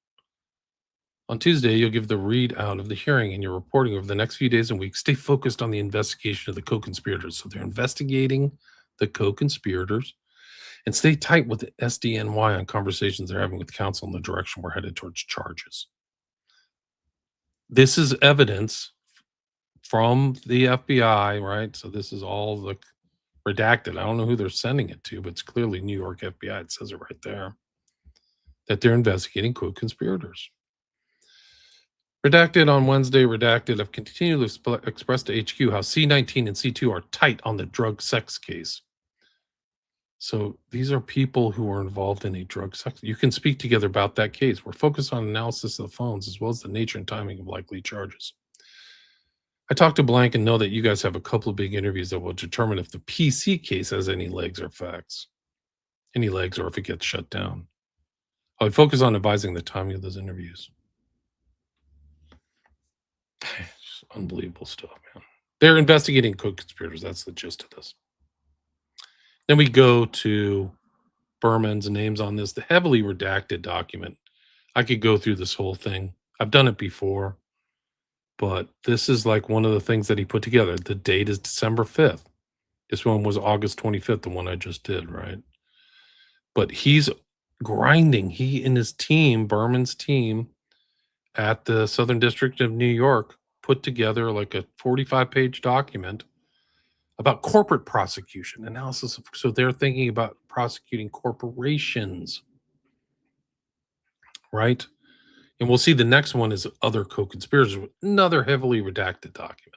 On Tuesday, you'll give the readout of the hearing and your reporting over the next few days and weeks. Stay focused on the investigation of the co-conspirators. So they're investigating the co-conspirators. And stay tight with the SDNY on conversations they're having with counsel in the direction we're headed towards charges. This is evidence from the FBI, right? So this is all the redacted. I don't know who they're sending it to, but it's clearly New York FBI. It says it right there, that they're investigating co-conspirators. Redacted on Wednesday, redacted. I've continued to express to HQ how C19 and C2 are tight on the drug sex case. So these are people who are involved in a drug sex. You can speak together about that case. We're focused on analysis of the phones as well as the nature and timing of likely charges. I talked to Blank and know that you guys have a couple of big interviews that will determine if the PC case has any legs or facts, or if it gets shut down. I would focus on advising the timing of those interviews. It's unbelievable stuff, man. They're investigating co-conspirators. That's the gist of this. Then we go to Berman's names on this, the heavily redacted document. I could go through this whole thing. I've done it before, but this is like one of the things that he put together. The date is December 5th. This one was August 25th, the one I just did, right? But he's grinding. He and his team, Berman's team at the Southern District of New York, put together like a 45-page document about corporate prosecution analysis. So they're thinking about prosecuting corporations, right? And we'll see the next one is other co-conspirators, another heavily redacted document.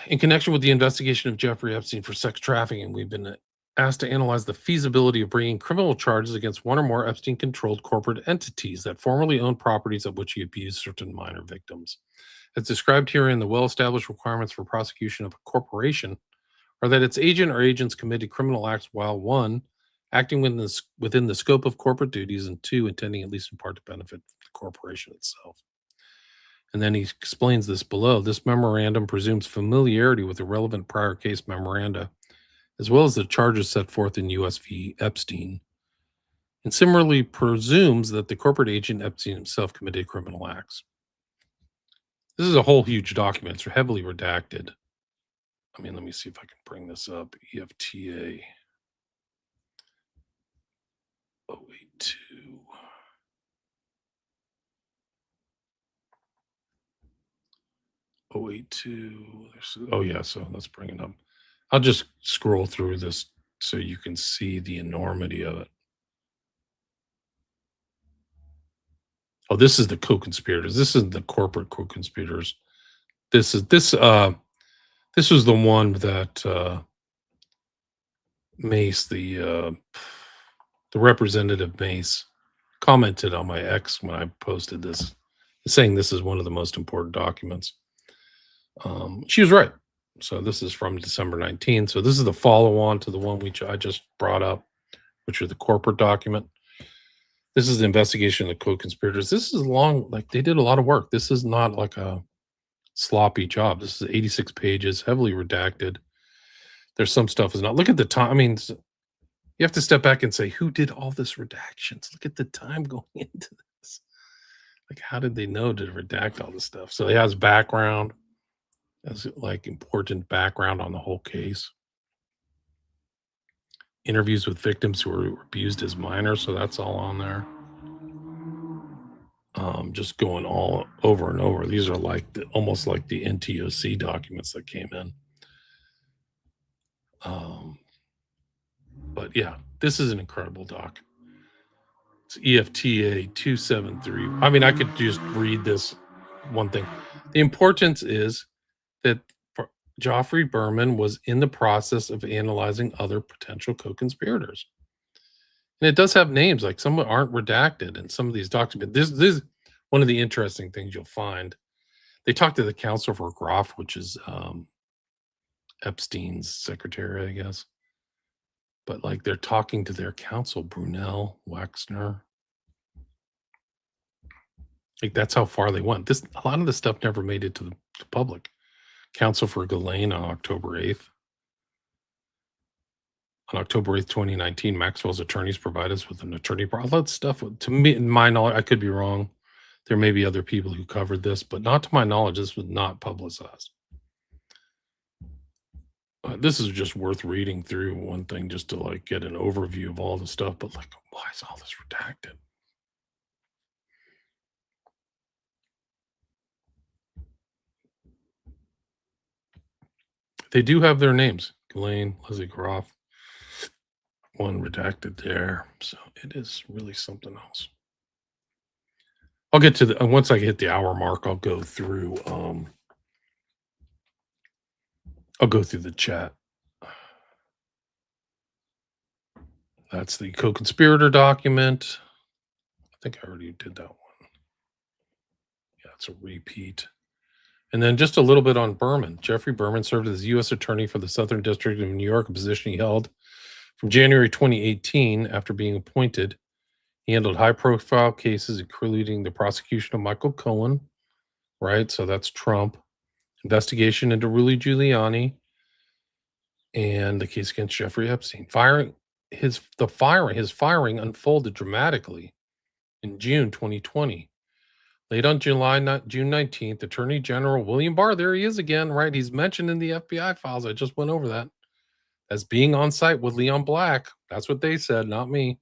In connection with the investigation of Jeffrey Epstein for sex trafficking, we've been asked to analyze the feasibility of bringing criminal charges against one or more Epstein-controlled corporate entities that formerly owned properties of which he abused certain minor victims. As described herein, the well-established requirements for prosecution of a corporation are that its agent or agents committed criminal acts while, 1, acting within the scope of corporate duties, and 2, intending at least in part to benefit the corporation itself. And then he explains this below. This memorandum presumes familiarity with the relevant prior case memoranda, as well as the charges set forth in U.S. v. Epstein, and similarly presumes that the corporate agent Epstein himself committed criminal acts. This is a whole huge document. It's heavily redacted. I mean, let me see if I can bring this up. EFTA. 082. Oh, 82. Oh, yeah. So let's bring it up. I'll just scroll through this so you can see the enormity of it. Oh, this is the co-conspirators. This is the corporate co-conspirators. This was the one that Mace, the representative Mace, commented on my X when I posted this, saying this is one of the most important documents. She was right. So this is from December 19th. So this is the follow-on to the one I just brought up, which was the corporate document. This is the investigation of the co-conspirators. This is long, like they did a lot of work. This is not like a sloppy job. This is 86 pages, heavily redacted. There's some stuff is not. Look at the time. I mean, you have to step back and say, who did all this redactions? Look at the time going into this. Like, how did they know to redact all this stuff? So it has background, has like important background on the whole case. Interviews with victims who were abused as minors, so that's all on there. Just going all over and over. These are like almost like the NTOC documents that came in. But yeah, this is an incredible doc. It's EFTA 273. I mean, I could just read this one thing. The importance is that Joffrey Berman was in the process of analyzing other potential co-conspirators. And it does have names, like some aren't redacted in some of these documents. This is one of the interesting things you'll find. They talked to the counsel for Groff, which is Epstein's secretary, I guess. But like they're talking to their counsel, Brunel, Waxner. Like that's how far they went. A lot of this stuff never made it to the public. Counsel for Ghislaine on October 8th. On October 8th, 2019, Maxwell's attorneys provide us with an attorney. All that stuff, to me, in my knowledge, I could be wrong. There may be other people who covered this, but not to my knowledge, this was not publicized. This is just worth reading through one thing just to like get an overview of all the stuff, but like, why is all this redacted? They do have their names, Ghislaine, Leslie Groff, one redacted there. So it is really something else. I'll get to the, once I hit the hour mark, I'll go through, the chat. That's the co-conspirator document. I think I already did that one. Yeah, it's a repeat. And then just a little bit on Berman. Jeffrey Berman served as U.S. Attorney for the Southern District of New York, a position he held from January 2018 after being appointed. He handled high-profile cases, including the prosecution of Michael Cohen, right? So that's Trump. Investigation into Rudy Giuliani, and the case against Jeffrey Epstein. His firing unfolded dramatically in June 2020. Late on June 19th, Attorney General William Barr, there he is again, right? He's mentioned in the FBI files. I just went over that as being on site with Leon Black. That's what they said, not me.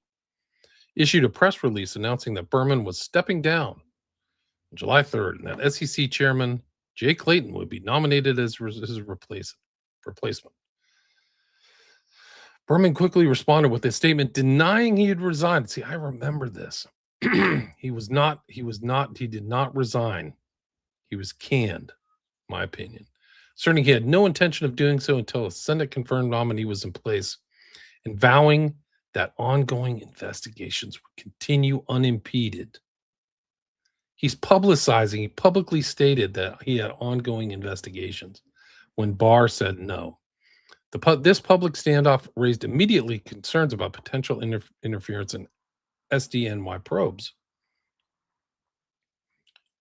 Issued a press release announcing that Berman was stepping down on July 3rd and that SEC Chairman Jay Clayton would be nominated as his replacement. Berman quickly responded with a statement denying he had resigned. See, I remember this. He did not resign. He was canned, my opinion. Certainly, he had no intention of doing so until a Senate confirmed nominee was in place, and vowing that ongoing investigations would continue unimpeded. He publicly stated that he had ongoing investigations when Barr said no. This public standoff raised immediately concerns about potential interference in SDNY probes.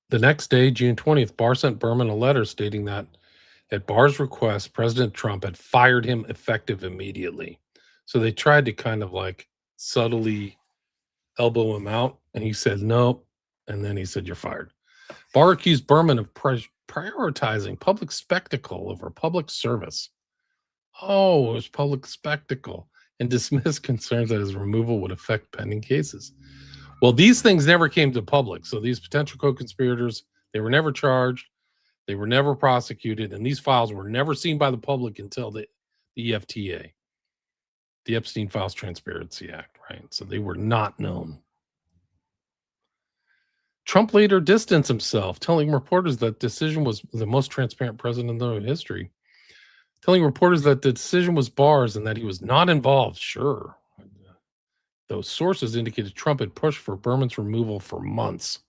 The next day, June 20th, Barr sent Berman a letter stating that at Barr's request, President Trump had fired him effective immediately. So they tried to kind of like subtly elbow him out, and he said no, and then he said, "You're fired." Barr accused Berman of prioritizing public spectacle over public service. Oh, it was public spectacle, and dismissed concerns that his removal would affect pending cases. Well, these things never came to public. So these potential co-conspirators, they were never charged. They were never prosecuted. And these files were never seen by the public until the EFTA, the Epstein Files Transparency Act, right? So they were not known. Trump later distanced himself, telling reporters that decision was the most transparent president in history, telling reporters that the decision was Barr's and that he was not involved. Sure. Those sources indicated Trump had pushed for Berman's removal for months.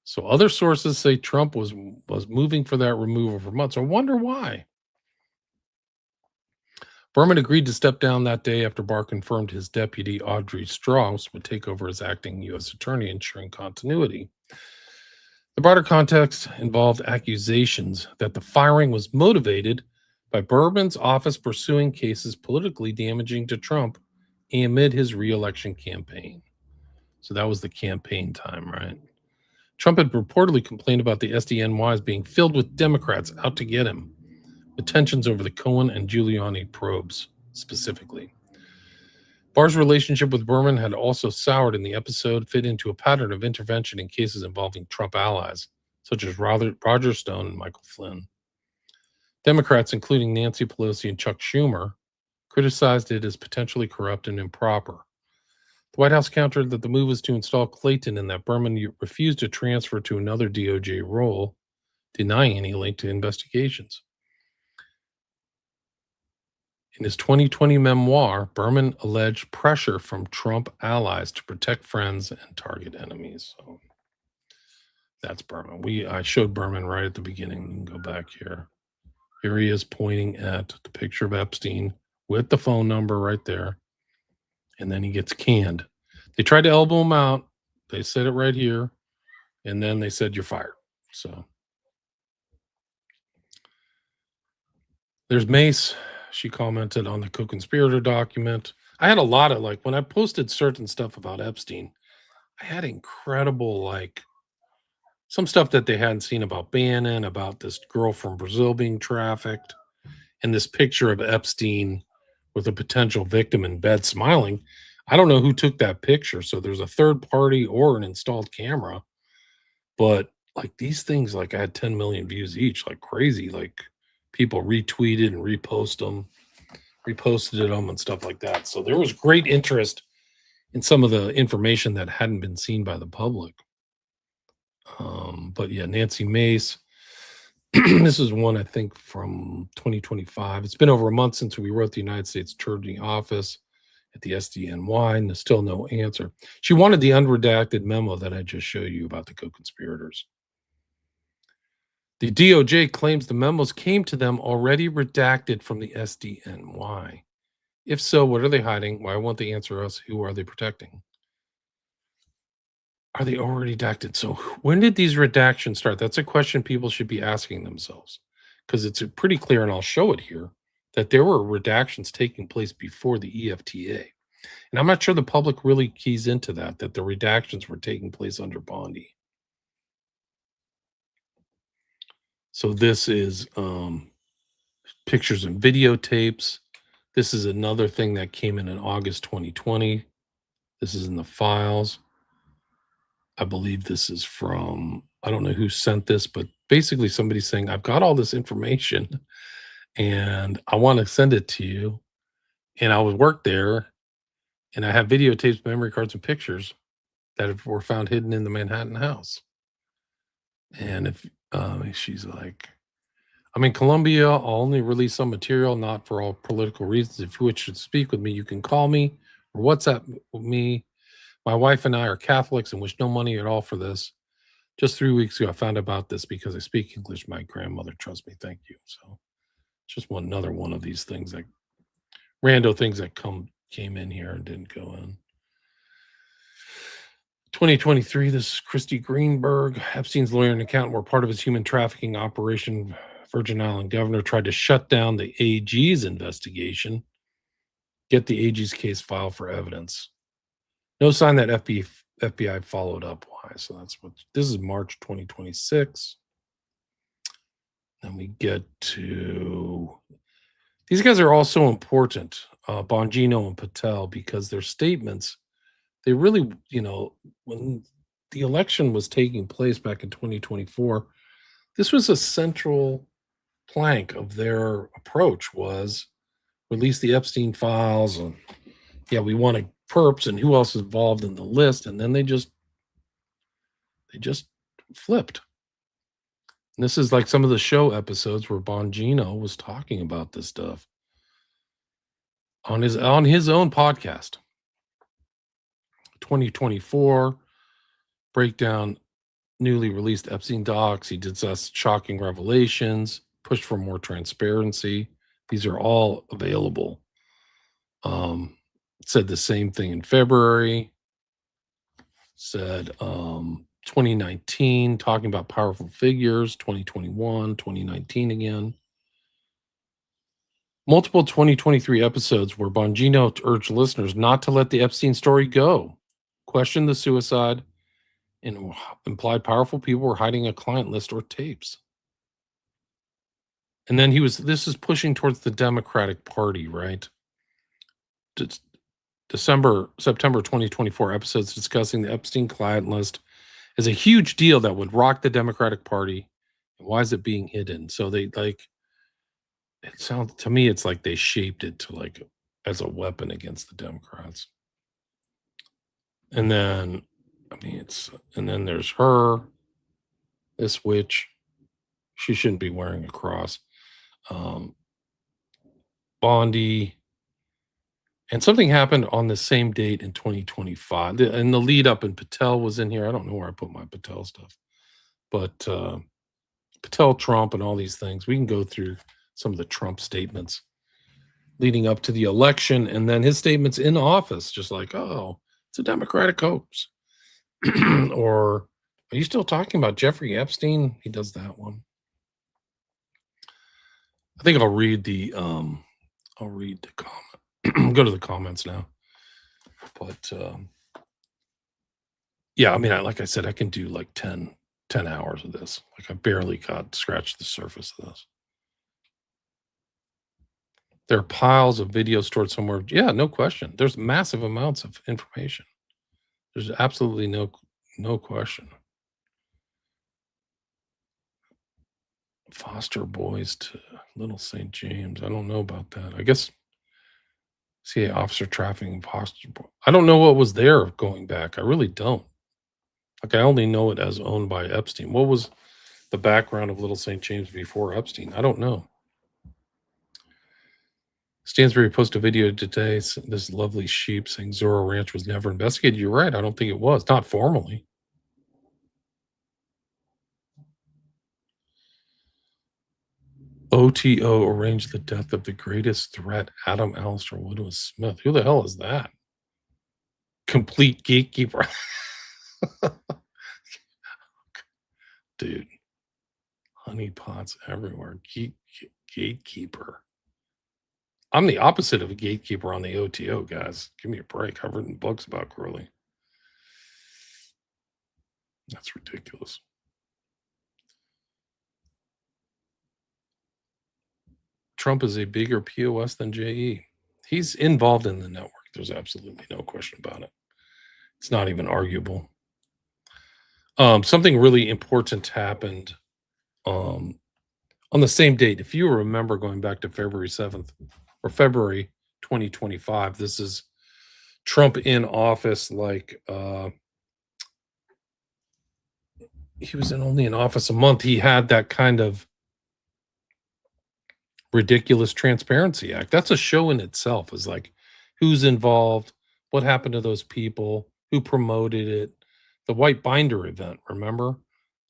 So other sources say Trump was moving for that removal for months. I wonder why. Berman agreed to step down that day after Barr confirmed his deputy, Audrey Strauss, would take over as acting U.S. attorney, ensuring continuity. The broader context involved accusations that the firing was motivated by Berman's office pursuing cases politically damaging to Trump amid his re-election campaign. So that was the campaign time, right? Trump had reportedly complained about the SDNYs being filled with Democrats out to get him, with tensions over the Cohen and Giuliani probes specifically. Barr's relationship with Berman had also soured, and the episode fit into a pattern of intervention in cases involving Trump allies, such as Roger Stone and Michael Flynn. Democrats, including Nancy Pelosi and Chuck Schumer, criticized it as potentially corrupt and improper. The White House countered that the move was to install Clayton and that Berman refused to transfer to another DOJ role, denying any link to investigations. In his 2020 memoir, Berman alleged pressure from Trump allies to protect friends and target enemies. So that's Berman. I showed Berman right at the beginning. You can go back here. Here he is pointing at the picture of Epstein with the phone number right there. And then he gets canned. They tried to elbow him out. They said it right here. And then they said, you're fired. So there's Mace. She commented on the co-conspirator document. I had a lot of when I posted certain stuff about Epstein, I had incredible some stuff that they hadn't seen about Bannon, about this girl from Brazil being trafficked, and this picture of Epstein with a potential victim in bed smiling. I don't know who took that picture. So there's a third party or an installed camera. But these things, I had 10 million views each, crazy. People retweeted and reposted them and stuff like that. So there was great interest in some of the information that hadn't been seen by the public. But yeah, Nancy Mace. This is one, I think, from 2025. It's been over a month since we wrote the United States Attorney Office at the SDNY, and there's still no answer. She wanted the unredacted memo that I just showed you about the co-conspirators. The DOJ claims the memos came to them already redacted from the SDNY. If so, what are they hiding? Why won't they answer us? Who are they protecting? Are they already redacted? So when did these redactions start? That's a question people should be asking themselves, because it's pretty clear, and I'll show it here, that there were redactions taking place before the EFTA. And I'm not sure the public really keys into that the redactions were taking place under Bondi. So this is pictures and videotapes. This is another thing that came in August 2020. This is in the files. I believe this is from, I don't know who sent this, but basically somebody's saying, I've got all this information and I want to send it to you. And I would work there and I have videotapes, memory cards, and pictures that were found hidden in the Manhattan house. And if she's like, I'm in Colombia. I'll only release some material, not for all political reasons. If you wish to speak with me, you can call me or WhatsApp me. My wife and I are Catholics and wish no money at all for this. Just 3 weeks ago, I found about this because I speak English. My grandmother trusts me. Thank you. So just another one of these things, rando things that came in here and didn't go in. 2023, this is Christy Greenberg. Epstein's lawyer and accountant were part of his human trafficking operation. Virgin Island governor tried to shut down the AG's investigation, get the AG's case filed for evidence. No sign that FBI followed up. Why? So this is March 2026. Then we get to, these guys are also important, Bongino and Patel, because their statements, they really, when the election was taking place back in 2024, this was a central plank of their approach was release the Epstein files and yeah, we wanted perps and who else is involved in the list, and then they just flipped. And this is like some of the show episodes where Bongino was talking about this stuff on his own podcast. 2024 breakdown newly released Epstein docs. He discussed shocking revelations, pushed for more transparency. These are all available. Said the same thing in February. Said 2019, talking about powerful figures, 2021, 2019 again. Multiple 2023 episodes where Bongino urged listeners not to let the Epstein story go, questioned the suicide, and implied powerful people were hiding a client list or tapes. And then this is pushing towards the Democratic Party, right? September 2024 episodes discussing the Epstein client list is a huge deal that would rock the Democratic Party. Why is it being hidden? So they it sounds to me, it's like they shaped it to like as a weapon against the Democrats. And then, and then there's her, this witch. She shouldn't be wearing a cross. Bondi. And something happened on the same date in 2025. And the lead up, and Patel was in here. I don't know where I put my Patel stuff, but Patel, Trump, and all these things. We can go through some of the Trump statements leading up to the election, and then his statements in office, just like, oh, it's a Democratic hoax. Or are you still talking about Jeffrey Epstein? He does that one. I think I'll read the comment. Go to the comments now. But yeah, like I said, I can do like 10 hours of this. Like I barely got scratched the surface of this. There are piles of video stored somewhere. Yeah, no question. There's massive amounts of information. There's absolutely no question. Foster boys to Little St. James. I don't know about that. I guess CA officer trafficking foster boy. I don't know what was there going back. I really don't. Like I only know it as owned by Epstein. What was the background of Little St. James before Epstein? I don't know. Stansbury posted a video today. This lovely sheep saying Zorro Ranch was never investigated. You're right. I don't think it was. Not formally. OTO arranged the death of the greatest threat, Adam Alistair Woodward Smith. Who the hell is that? Complete gatekeeper. Dude. Honeypots everywhere. Gatekeeper. I'm the opposite of a gatekeeper on the OTO, guys. Give me a break. I've written books about Crowley. That's ridiculous. Trump is a bigger POS than JE. He's involved in the network. There's absolutely no question about it. It's not even arguable. Something really important happened on the same date. If you remember going back to February 7th or February 2025, this is Trump in office. Like he was only in office a month. He had that kind of ridiculous Transparency Act. That's a show in itself. Is like who's involved, what happened to those people, who promoted it, the white binder event. Remember,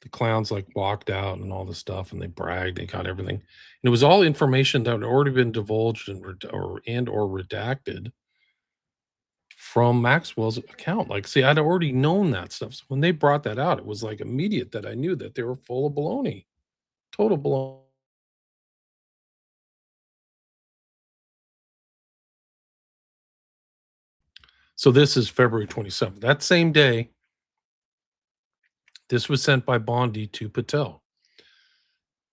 the clowns like walked out and all the stuff, and they bragged, they got everything, and it was all information that had already been divulged and or redacted from Maxwell's account. Like, see, I'd already known that stuff. So when they brought that out, it was like immediate that I knew that they were full of baloney, total baloney. So this is February 27th. That same day, this was sent by Bondi to Patel.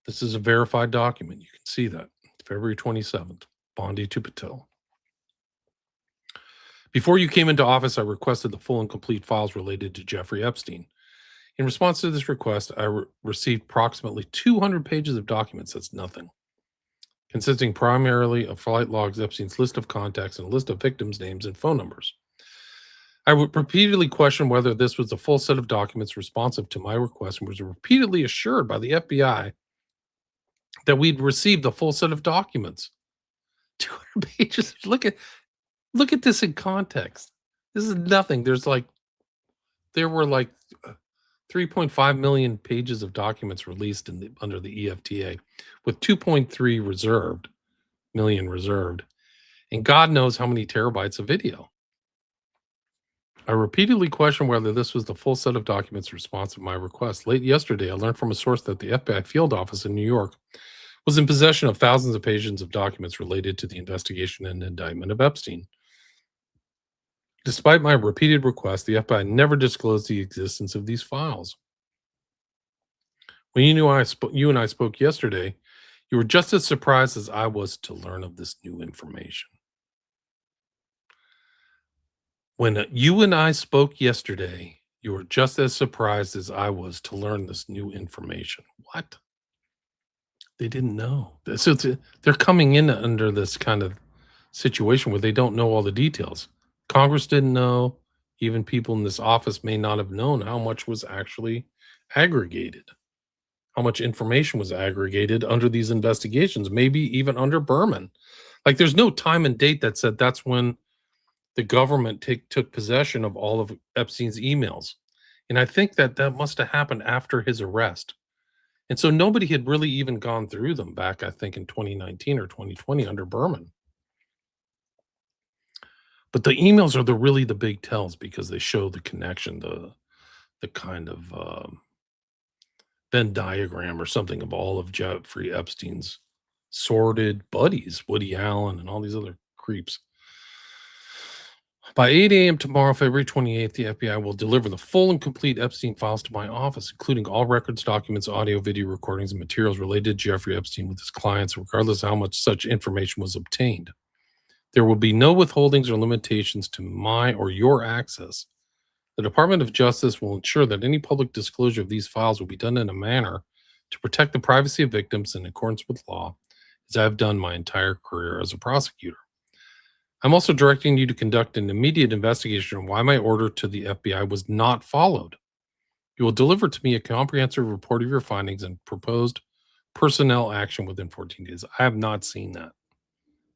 This is a verified document. You can see that. February 27th, Bondi to Patel. Before you came into office, I requested the full and complete files related to Jeffrey Epstein. In response to this request, I received approximately 200 pages of documents. That's nothing. Consisting primarily of flight logs, Epstein's list of contacts, and a list of victims' names and phone numbers. I would repeatedly question whether this was the full set of documents responsive to my request and was repeatedly assured by the FBI that we'd received the full set of documents. 200 pages. Look at this in context. This is nothing. There were like 3.5 million pages of documents released under the EFTA, with 2.3 million reserved, and God knows how many terabytes of video. I repeatedly questioned whether this was the full set of documents responsive to my request. Late yesterday, I learned from a source that the FBI field office in New York was in possession of thousands of pages of documents related to the investigation and indictment of Epstein. Despite my repeated requests, the FBI never disclosed the existence of these files. When you and I spoke yesterday, you were just as surprised as I was to learn of this new information. When you and I spoke yesterday, you were just as surprised as I was to learn this new information. What? They didn't know. So they're coming in under this kind of situation where they don't know all the details. Congress didn't know. Even people in this office may not have known how much was actually aggregated, how much information was aggregated under these investigations, maybe even under Berman. Like there's no time and date that said that's when the government took possession of all of Epstein's emails. And I think that must have happened after his arrest. And so nobody had really even gone through them back, I think, in 2019 or 2020 under Berman. But the emails are really the big tells because they show the connection, the kind of Venn diagram or something of all of Jeffrey Epstein's sordid buddies, Woody Allen and all these other creeps. By 8 a.m. tomorrow, February 28th, the FBI will deliver the full and complete Epstein files to my office, including all records, documents, audio, video recordings, and materials related to Jeffrey Epstein with his clients, regardless of how much such information was obtained. There will be no withholdings or limitations to my or your access. The Department of Justice will ensure that any public disclosure of these files will be done in a manner to protect the privacy of victims in accordance with law, as I have done my entire career as a prosecutor. I'm also directing you to conduct an immediate investigation on why my order to the FBI was not followed. You will deliver to me a comprehensive report of your findings and proposed personnel action within 14 days. I have not seen that.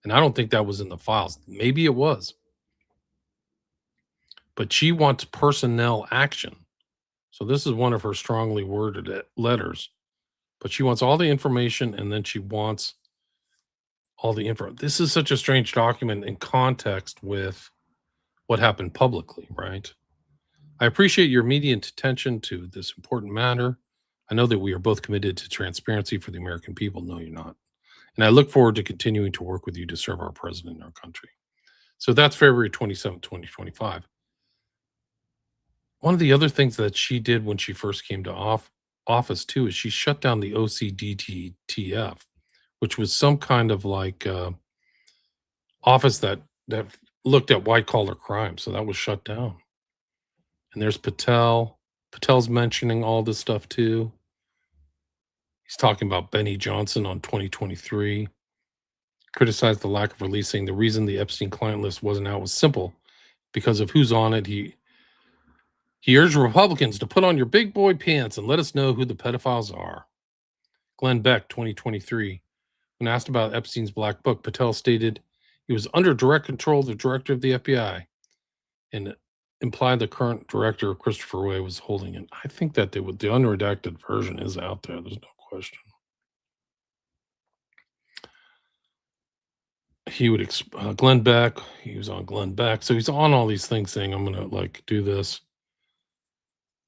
And I don't think that was in the files. Maybe it was. But she wants personnel action. So this is one of her strongly worded letters. But she wants all the information and then she wants all the info. This is such a strange document in context with what happened publicly, right? I appreciate your immediate attention to this important matter. I know that we are both committed to transparency for the American people. No, you're not. And I look forward to continuing to work with you to serve our president and our country. So that's February 27, 2025. One of the other things that she did when she first came to office, too, is she shut down the OCDTF, which was some kind of like office that looked at white collar crime. So that was shut down. And there's Patel. Patel's mentioning all this stuff too. He's talking about Benny Johnson on 2023. Criticized the lack of releasing. The reason the Epstein client list wasn't out was simple. Because of who's on it, he urged Republicans to put on your big boy pants and let us know who the pedophiles are. Glenn Beck, 2023. When asked about Epstein's black book, Patel stated he was under direct control of the director of the FBI and implied the current director, Christopher Wray, was holding it. I think that the unredacted version is out there. There's no question. He would, Glenn Beck, he was on Glenn Beck. So he's on all these things saying, I'm going to do this.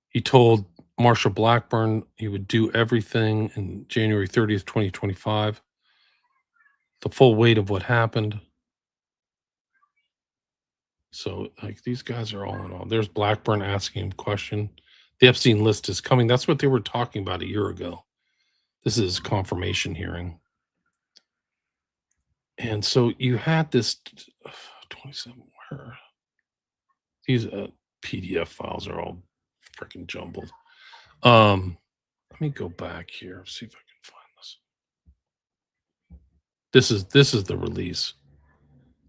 He told Marsha Blackburn he would do everything in January 30th, 2025. The full weight of what happened. So like these guys are all in all. There's Blackburn asking him a question. The Epstein list is coming. That's what they were talking about a year ago. This is confirmation hearing. And so you had this 27 where These PDF files are all freaking jumbled. Let me go back here, see if I can find this. This is the release.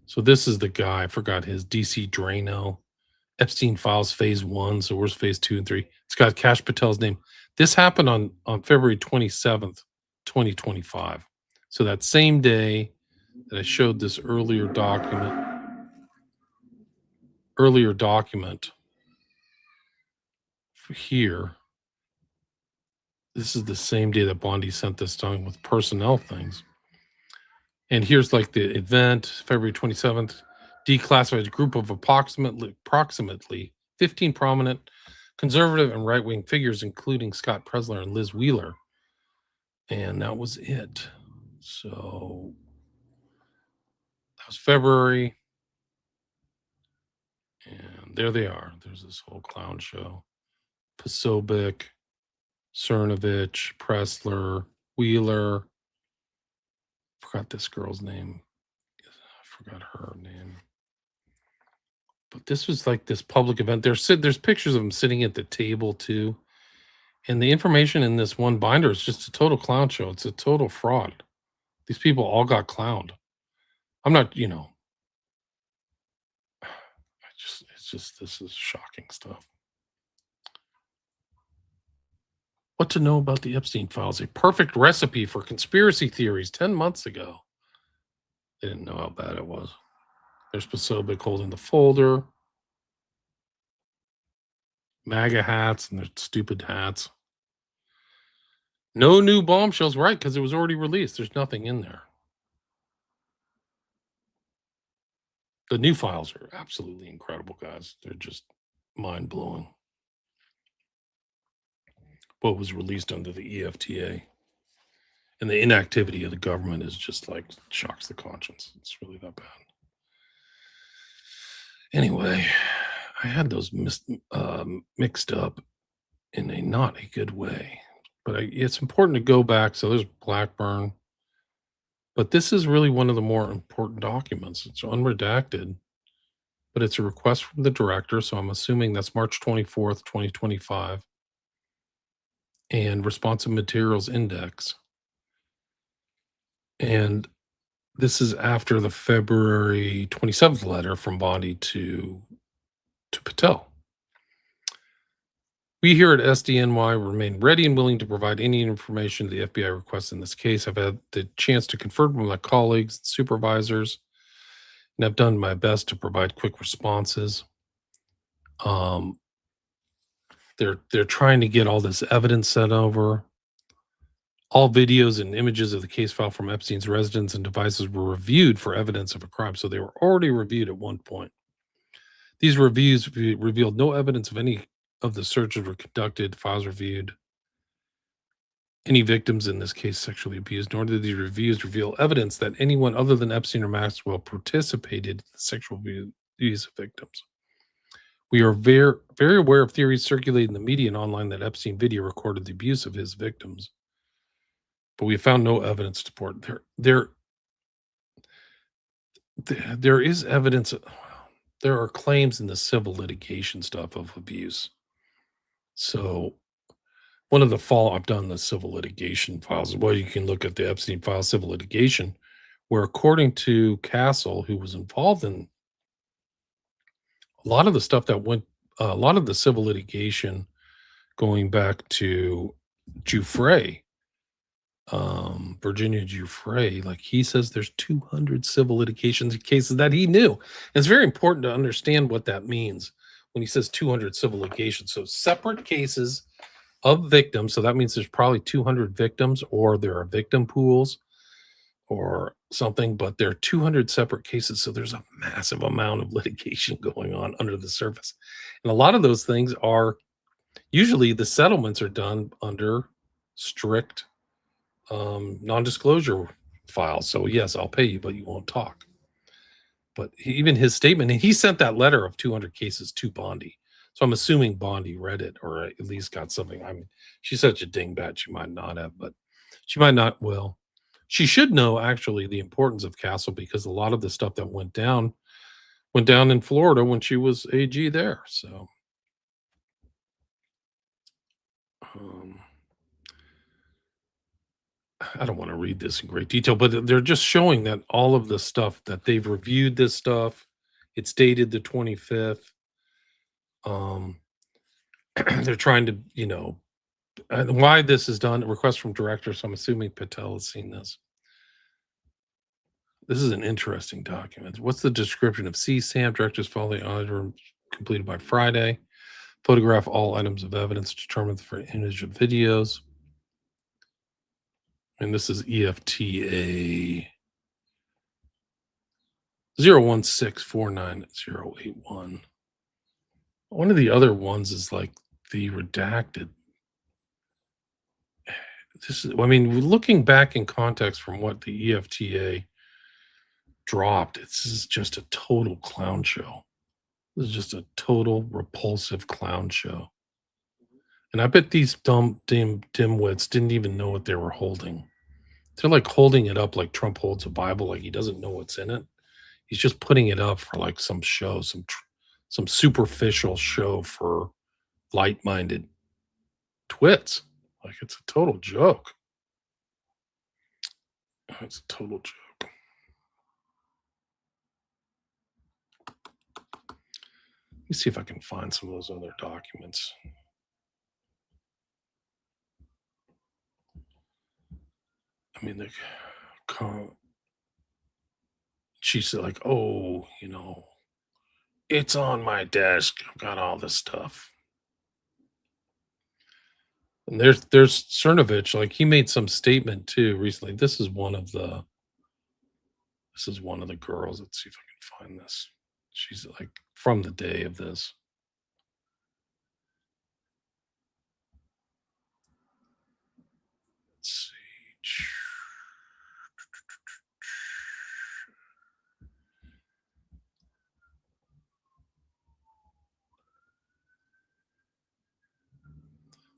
So this is the guy, I forgot his DC Drano. Epstein Files Phase 1. So where's Phase 2 and 3? It's got Kash Patel's name. This happened on February 27th, 2025. So that same day that I showed this earlier document here, this is the same day that Bondi sent this down with personnel things. And here's like the event, February 27th, declassified group of approximately 15 prominent conservative and right-wing figures, including Scott Presler and Liz Wheeler. And that was it. So that was February. And there they are. There's this whole clown show. Posobiec, Cernovich, Presler, Wheeler. Forgot this girl's name. I forgot her name. But this was like this public event. There's pictures of them sitting at the table too. And the information in this one binder is just a total clown show. It's a total fraud. These people all got clowned. I'm not, this is shocking stuff. What to know about the Epstein files? A perfect recipe for conspiracy theories 10 months ago. They didn't know how bad it was. There's Posobiec holding the folder. MAGA hats and their stupid hats. No new bombshells, right? Because it was already released. There's nothing in there. The new files are absolutely incredible, guys. They're just mind-blowing. What was released under the EFTA. And the inactivity of the government is just like shocks the conscience. It's really that bad. Anyway, I had those mixed up in a not a good way. But it's important to go back. So there's Blackburn. But this is really one of the more important documents. It's unredacted, but it's a request from the director. So I'm assuming that's March 24th, 2025. And responsive materials index. And this is after the February 27th letter from Bondi to Patel. We here at SDNY remain ready and willing to provide any information the FBI requests in this case. I've had the chance to confer with my colleagues and supervisors, and I've done my best to provide quick responses. They're trying to get all this evidence sent over. All videos and images of the case file from Epstein's residence and devices were reviewed for evidence of a crime. So they were already reviewed at one point. These reviews revealed no evidence of any of the searches were conducted, files reviewed, any victims in this case sexually abused, nor did these reviews reveal evidence that anyone other than Epstein or Maxwell participated in the sexual abuse of victims. We are very, very aware of theories circulating in the media and online that Epstein video recorded the abuse of his victims, but we found no evidence to support. There is evidence. There are claims in the civil litigation stuff of abuse. So one of the I've done the civil litigation files. Well, you can look at the Epstein file civil litigation, where according to Castle, who was involved in a lot of the stuff that went, a lot of the civil litigation going back to Giuffre, Virginia Giuffre, like he says there's 200 civil litigations cases that he knew. And it's very important to understand what that means when he says 200 civil litigations. So separate cases of victims. So that means there's probably 200 victims, or there are victim pools or something, but there are 200 separate cases. So there's a massive amount of litigation going on under the surface. And a lot of those things are usually the settlements are done under strict non-disclosure files. So yes, I'll pay you, but you won't talk. But even his statement, and he sent that letter of 200 cases to Bondi. So I'm assuming Bondi read it, or at least got something. I mean, she's such a dingbat. She might not have, but she might not. Well, she should know actually the importance of Castle, because a lot of the stuff that went down went down in Florida when she was AG there. So, um, I don't want to read this in great detail, but they're just showing that all of the stuff that they've reviewed this stuff. It's dated the 25th. Um, they're trying to, why this is done. A request from director. So I'm assuming Patel has seen this. This is an interesting document. What's the description of CSAM? Directors follow the audit room completed by Friday. Photograph all items of evidence determined for image of videos. And this is EFTA 016498081. One of the other ones is like the redacted. Looking back in context from what the EFTA dropped, this is just a total clown show. This is just a total repulsive clown show. And I bet these dimwits didn't even know what they were holding. They're like holding it up like Trump holds a Bible, like he doesn't know what's in it. He's just putting it up for like some show, some superficial show for light-minded twits. Like it's a total joke. It's a total joke. Let me see if I can find some of those other documents. I mean, she's like, oh, it's on my desk. I've got all this stuff. And there's Cernovich, like he made some statement too recently. This is one of the girls. Let's see if I can find this. She's like from the day of this. Let's see.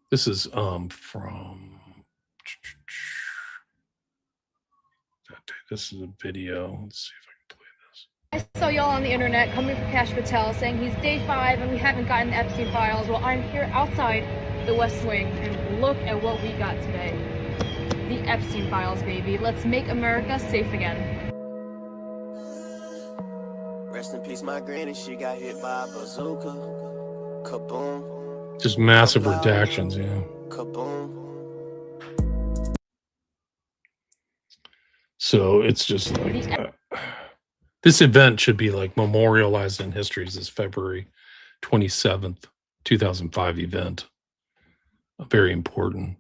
This is from that day. This is a video. Let's see if I can play this. I saw y'all on the internet coming for Cash Patel saying he's day 5 and we haven't gotten the Epstein files. Well, I'm here outside the West Wing and look at what we got today. The Epstein files, baby. Let's make America safe again. Rest in peace, my granny. She got hit by a bazooka. Kaboom. Just massive redactions, yeah. Kaboom. So it's just like this event should be like memorialized in history as this February 27th, 2005 event. Very important.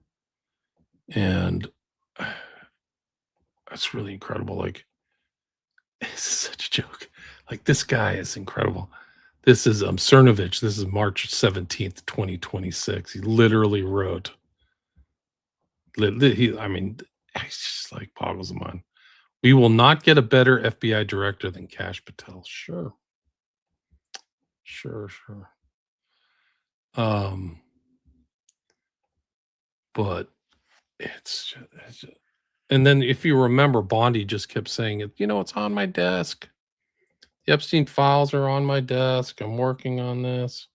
And that's really incredible. Like, it's such a joke. Like, this guy is incredible. This is Cernovich. This is March 17th, 2026. He literally wrote, it's just like boggles the mind. We will not get a better FBI director than Cash Patel. Sure. But it's just, and then if you remember, Bondi just kept saying it, it's on my desk. The Epstein files are on my desk. I'm working on this.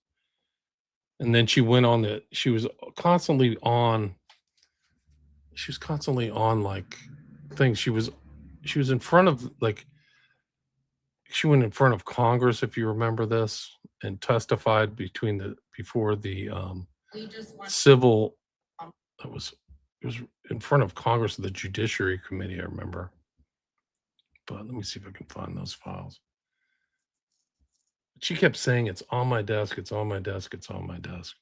And then she went on she was constantly on like things. She was in front of she went in front of Congress, if you remember this, and testified before the civil. It was in front of Congress, the Judiciary Committee, I remember. But let me see if I can find those files. She kept saying, it's on my desk, it's on my desk, it's on my desk.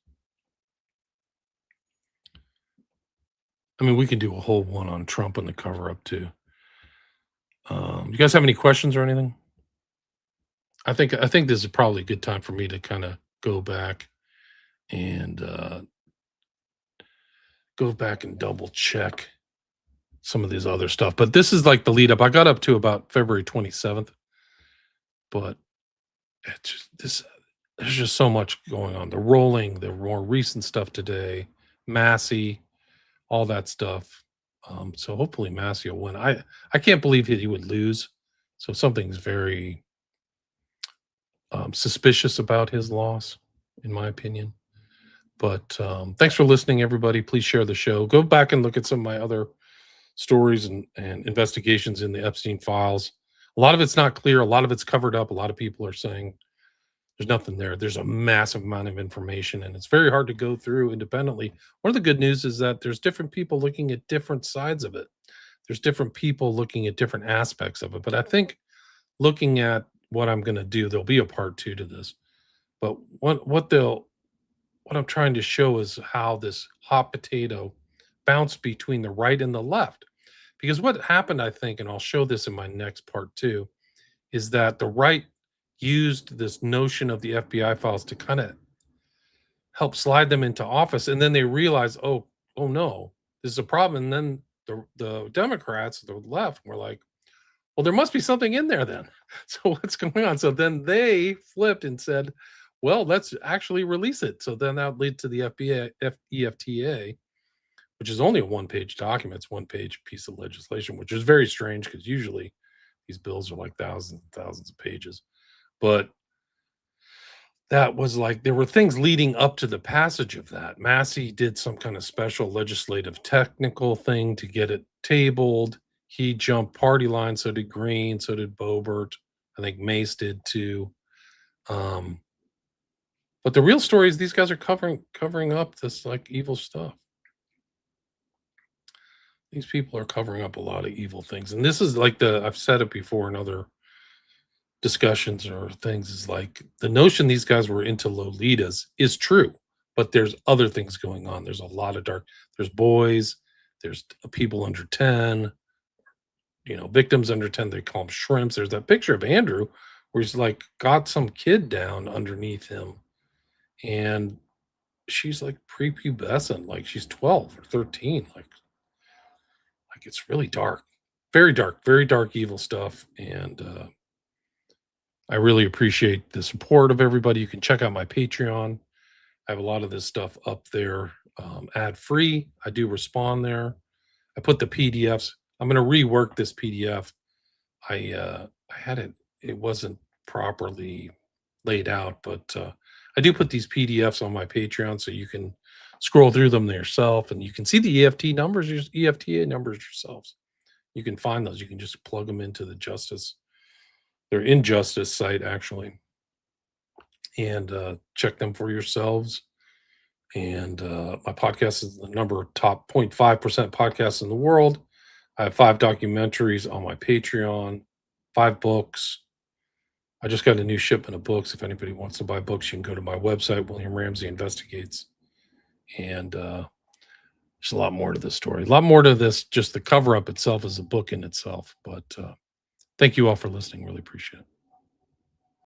I mean, we can do a whole one on Trump and the cover-up too. You guys have any questions or anything? I think this is probably a good time for me to kind of go back and double check some of these other stuff. But this is like the lead up. I got up to about February 27th, but there's just so much going on. The more recent stuff today, Massey, all that stuff. So hopefully Massey will win. I can't believe he would lose. So something's very suspicious about his loss, in my opinion. But thanks for listening, everybody. Please share the show. Go back and look at some of my other stories and investigations in the Epstein files. A lot of it's not clear. A lot of it's covered up. A lot of people are saying there's nothing there. There's a massive amount of information, and it's very hard to go through independently. One of the good news is that there's different people looking at different sides of it. There's different people looking at different aspects of it. But I think looking at what I'm going to do, there'll be a part two to this. But what I'm trying to show is how this hot potato bounced between the right and the left. Because what happened, I think, and I'll show this in my next part too, is that the right used this notion of the FBI files to kind of help slide them into office. And then they realized, oh no, this is a problem. And then the Democrats, the left, were like, well, there must be something in there then. So what's going on? So then they flipped and said, well, let's actually release it. So then that led to the EFTA, which is only a one-page document. It's one-page piece of legislation, which is very strange because usually these bills are like thousands and thousands of pages. But that was like, there were things leading up to the passage of that. Massey did some kind of special legislative technical thing to get it tabled. He jumped party lines, so did Green, so did Boebert. I think Mace did too. But the real story is these guys are covering up this like evil stuff. These people are covering up a lot of evil things. And this is like I've said it before in other discussions or things, is like the notion these guys were into Lolitas is true, but there's other things going on. There's a lot of there's boys, there's people under 10, victims under 10, they call them shrimps. There's that picture of Andrew where he's like got some kid down underneath him, and she's like prepubescent, like she's 12 or 13, like it's really dark, very dark evil stuff. And I really appreciate the support of everybody. You can check out my Patreon. I have a lot of this stuff up there, ad free. I do respond there. I put the PDFs. I'm going to rework this PDF. I had it wasn't properly laid out, but I do put these PDFs on my Patreon, so you can scroll through them yourself, and you can see the EFTA numbers yourselves. You can find those. You can just plug them into the their injustice site actually, and check them for yourselves. And my podcast is the top 0.5% podcasts in the world. I have 5 documentaries on my Patreon, 5 books. I just got a new shipment of books. If anybody wants to buy books, you can go to my website, William Ramsey Investigates. And there's a lot more to this story. A lot more to this. Just the cover-up itself is a book in itself. But thank you all for listening. Really appreciate it.